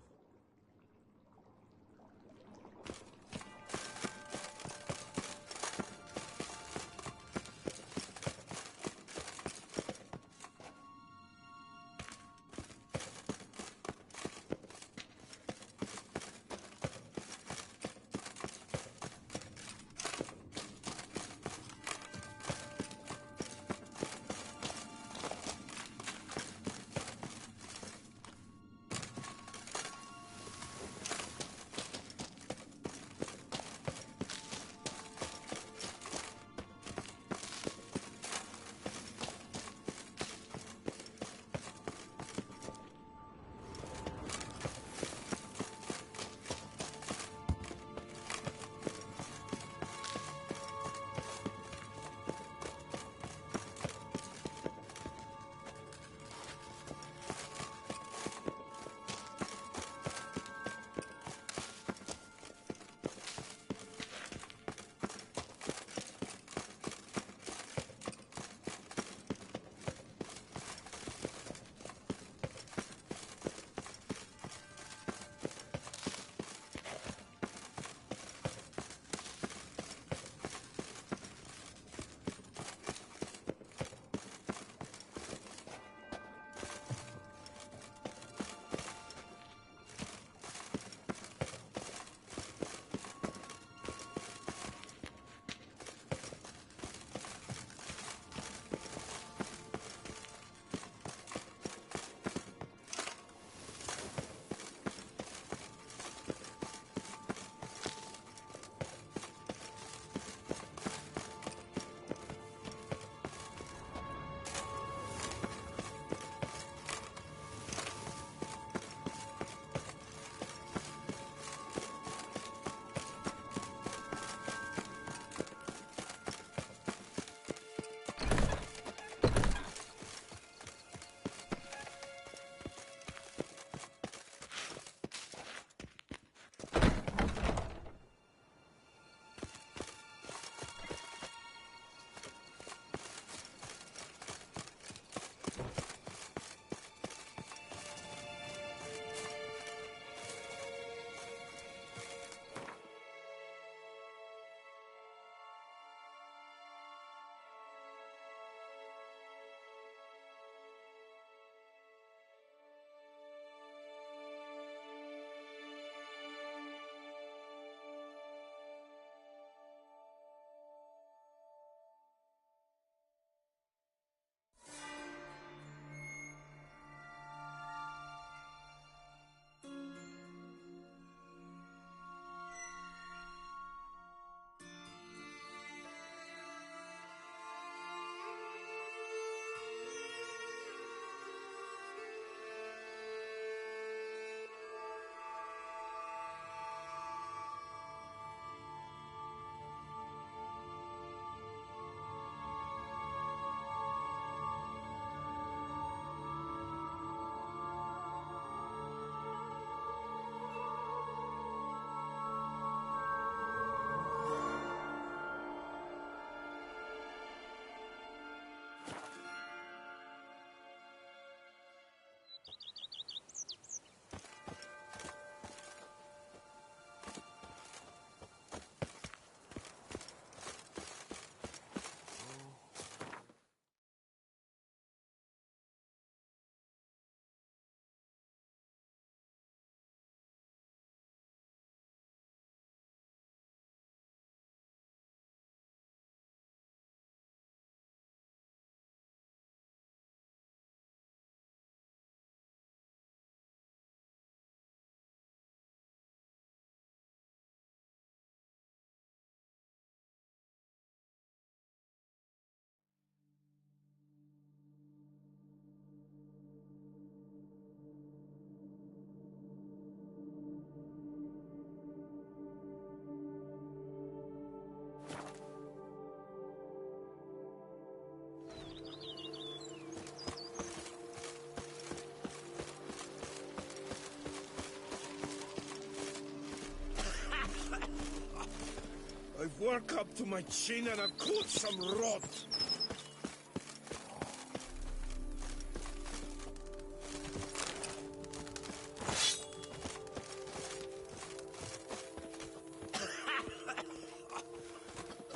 work up to my chin and I've caught some rot.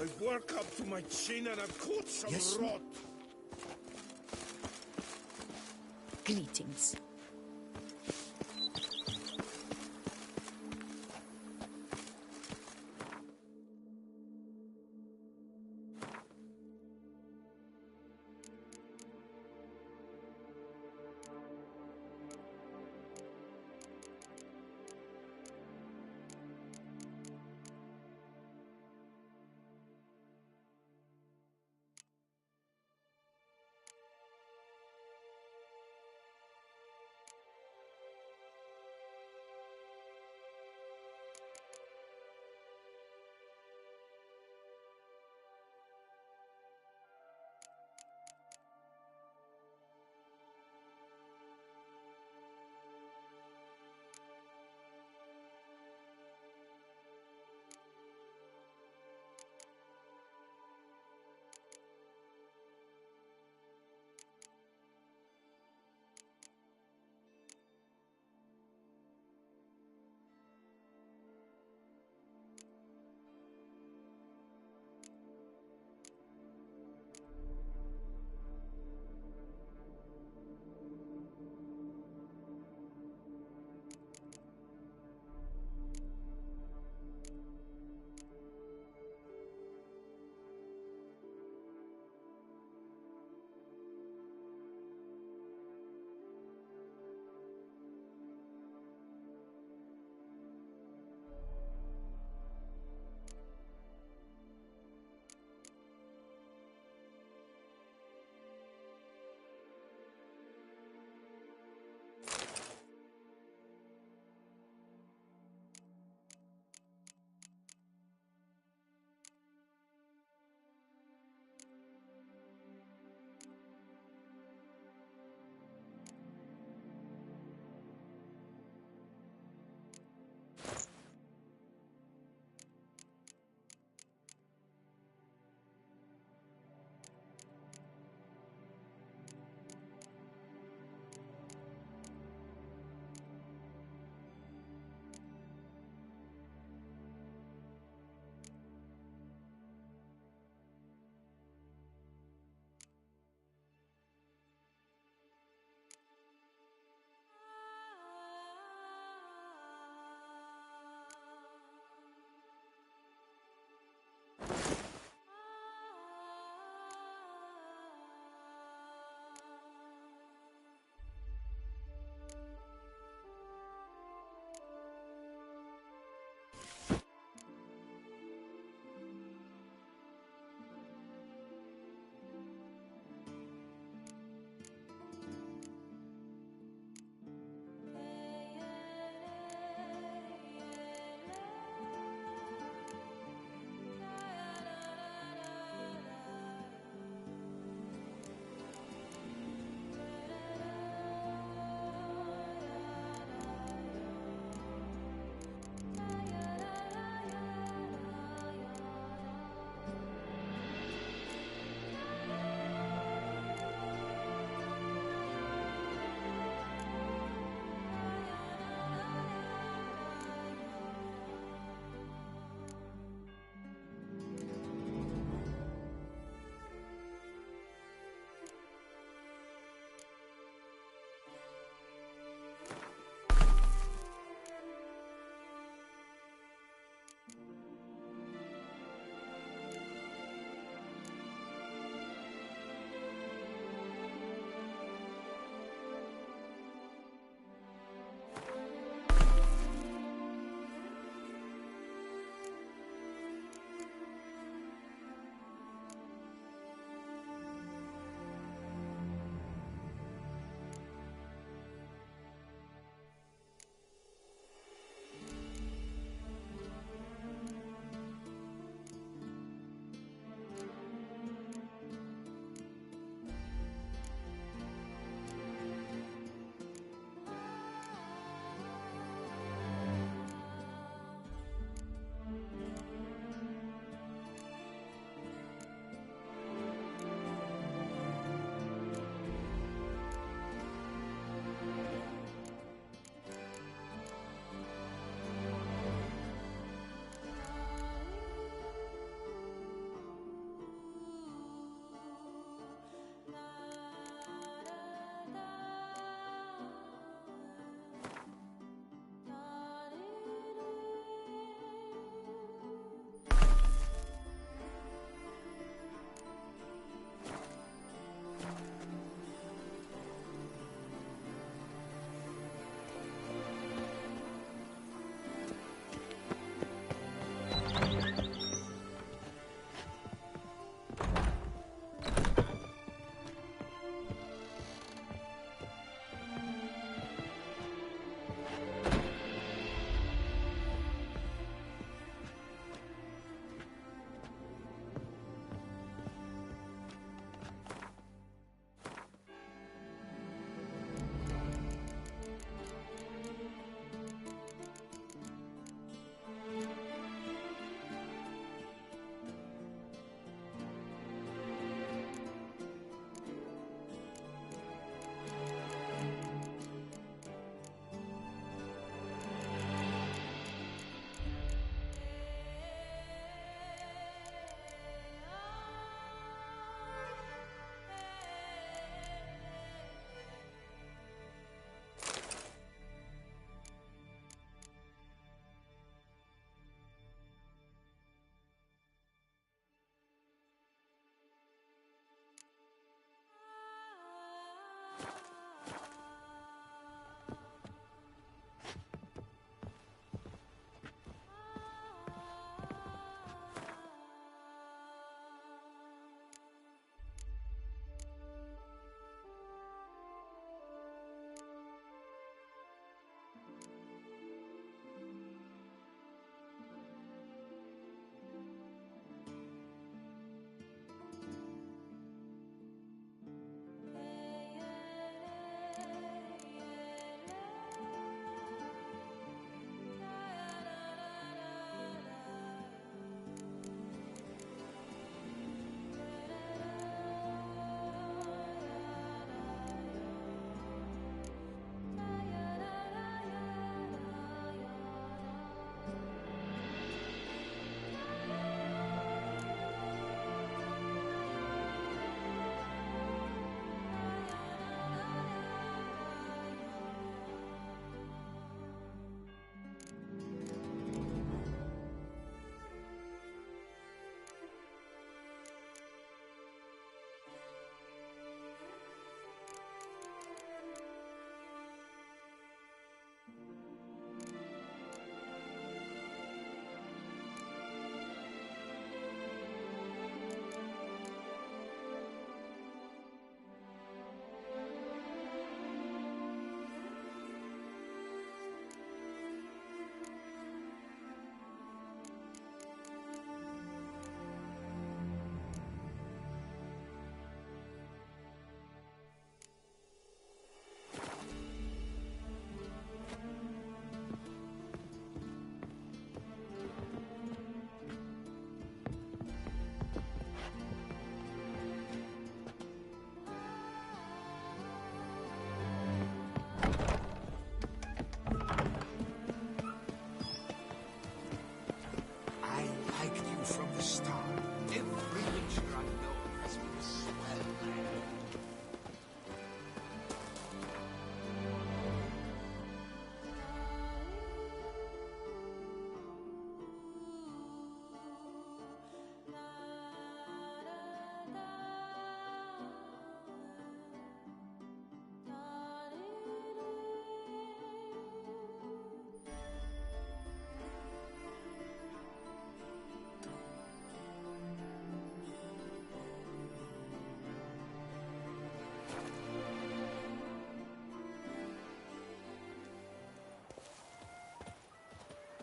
I work up to my chin and I've caught some rot. Greetings.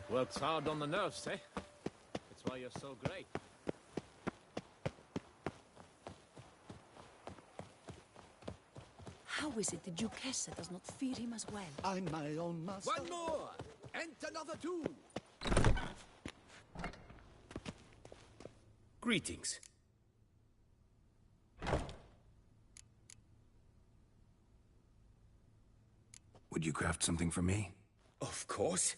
Works hard on the nerves, eh? That's why you're so great. How is it the Duchessa does not fear him as well? I'm my own master. One more! And another two! Greetings. Would you craft something for me? Of course.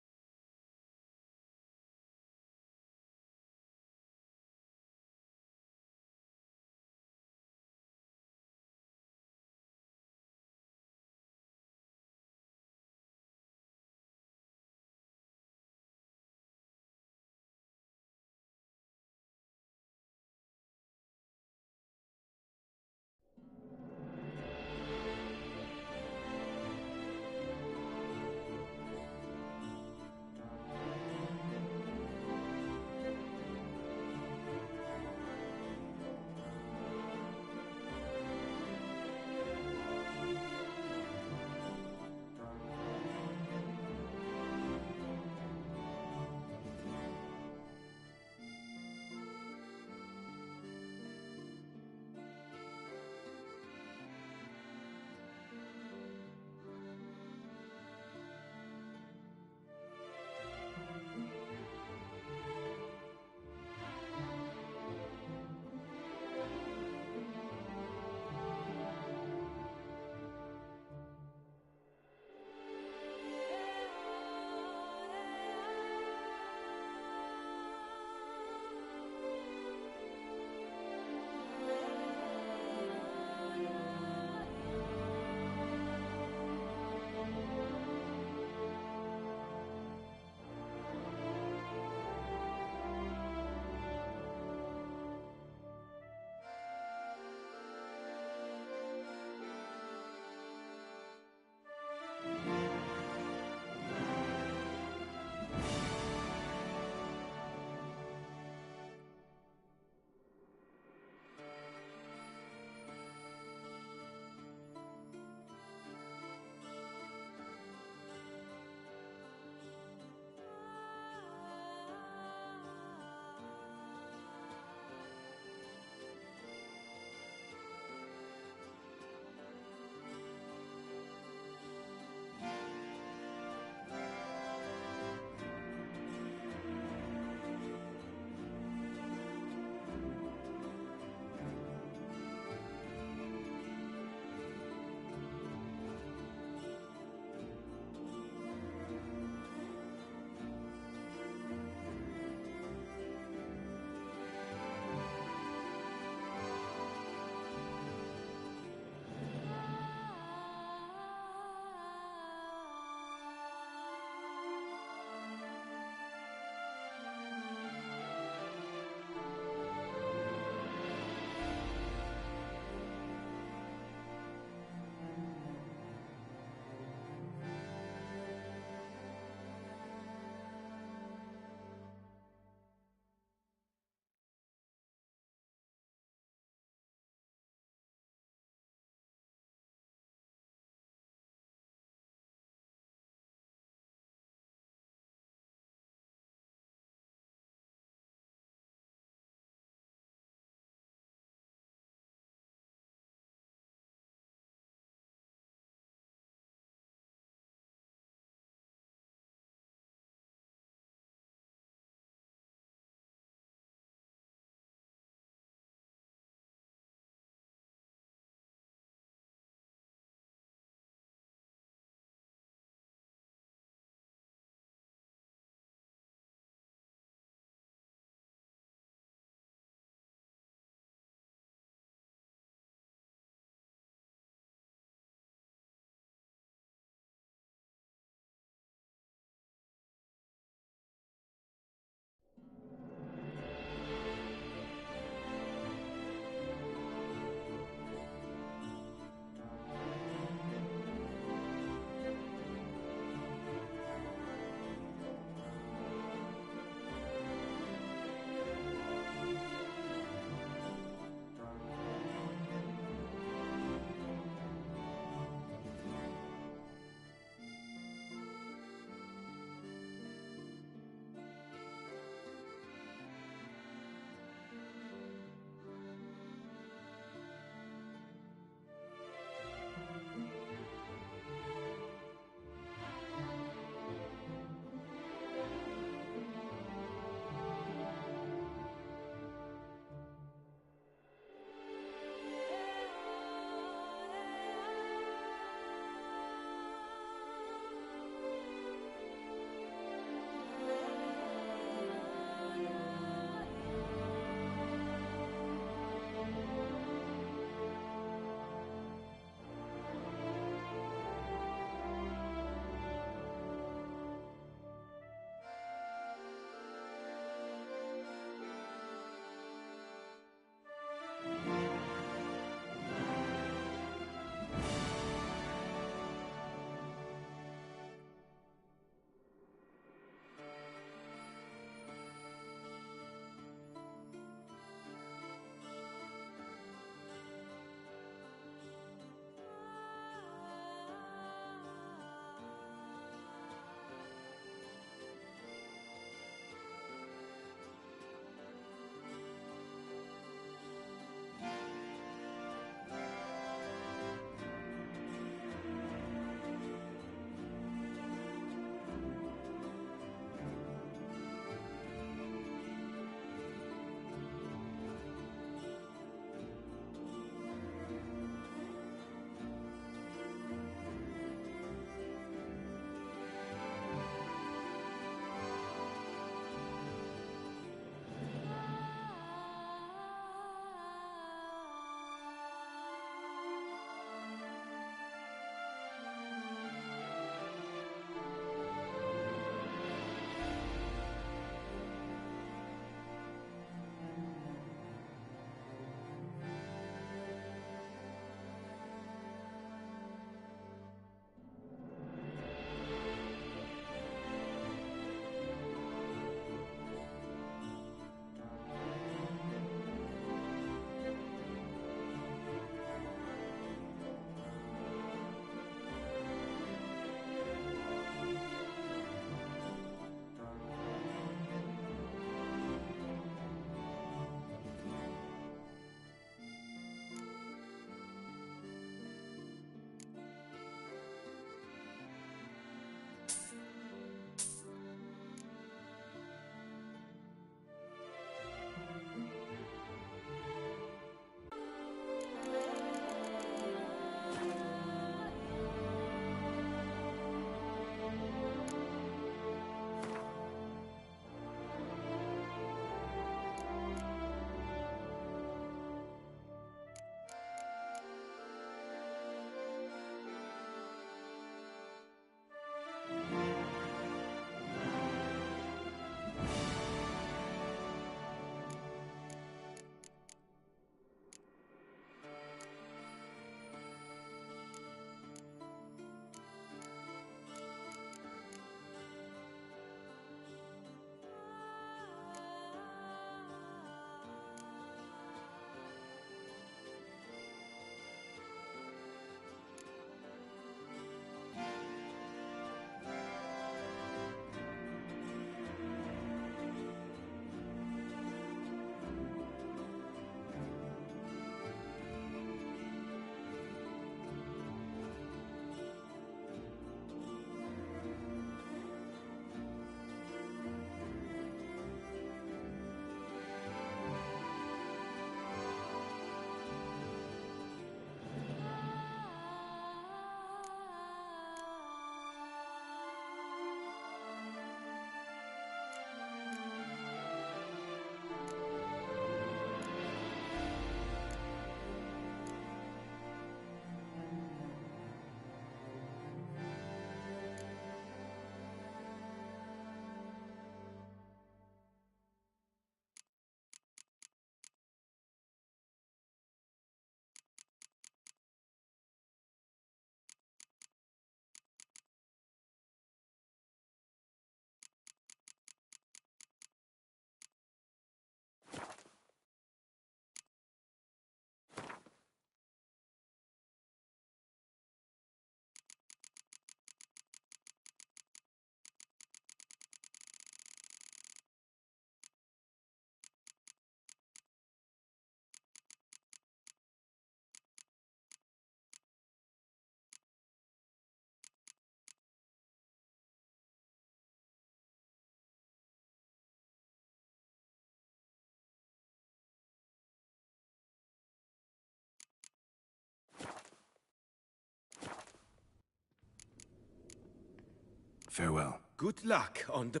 Farewell. Good luck on the...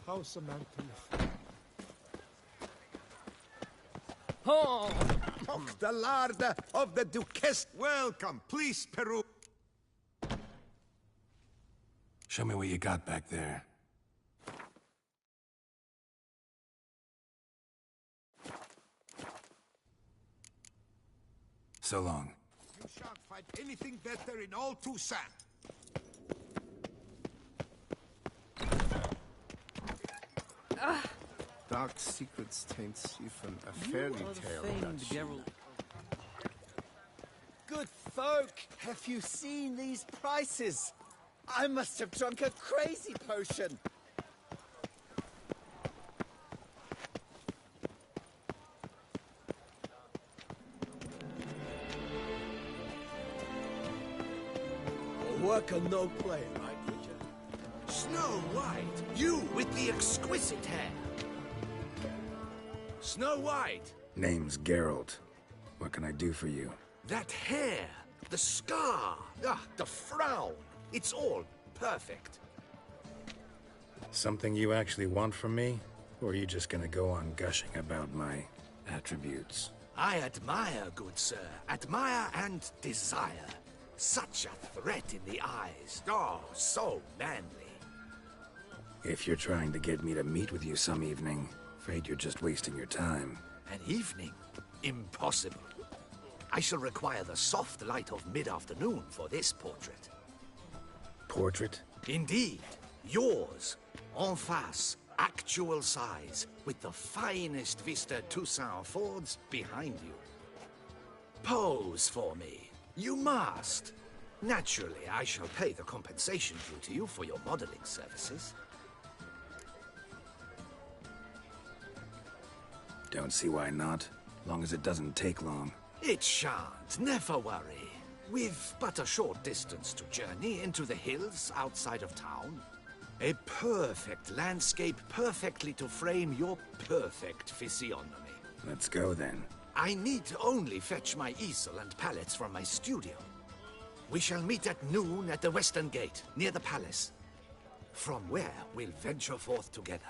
How's Samantha? Oh, the lard of the Duquess. Welcome, please, Peru. Show me what you got back there. So long. You shan't find anything better in all Toussaint. Dark secrets taints even a fairy tale. Geralt. Good folk, have you seen these prices? I must have drunk a crazy potion. Work or no play, right, Witcher? Snow White, you with the exquisite hair. Snow White, Name's Geralt. What can I do for you? that hair, the scar, the frown, it's all perfect. Something you actually want from me? Or are you just gonna go on gushing about my attributes? I admire, good sir, admire and desire. Such a threat in the eyes, oh, so manly. If you're trying to get me to meet with you some evening, afraid you're just wasting your time. An evening? Impossible. I shall require the soft light of mid-afternoon for this portrait. Portrait? Indeed. Yours. En face. Actual size. With the finest vista Toussaint affords behind you. Pose for me. You must. Naturally, I shall pay the compensation due to you for your modeling services. Don't see why not. Long as it doesn't take long. It shan't, never worry. We've but a short distance to journey into the hills outside of town. A perfect landscape perfectly to frame your perfect physiognomy. Let's go then. I need only fetch my easel and palettes from my studio. We shall meet at noon at the western gate, near the palace. From where we'll venture forth together.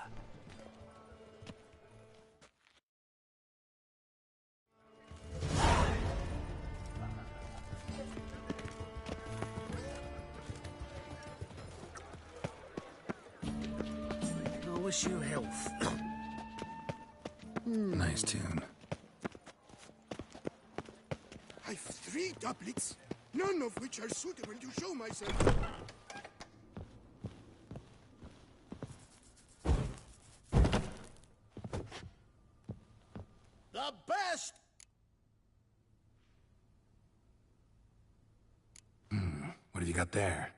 I wish you health. Nice tune. I've 3 doublets, none of which are suitable to show myself. The best! What have you got there?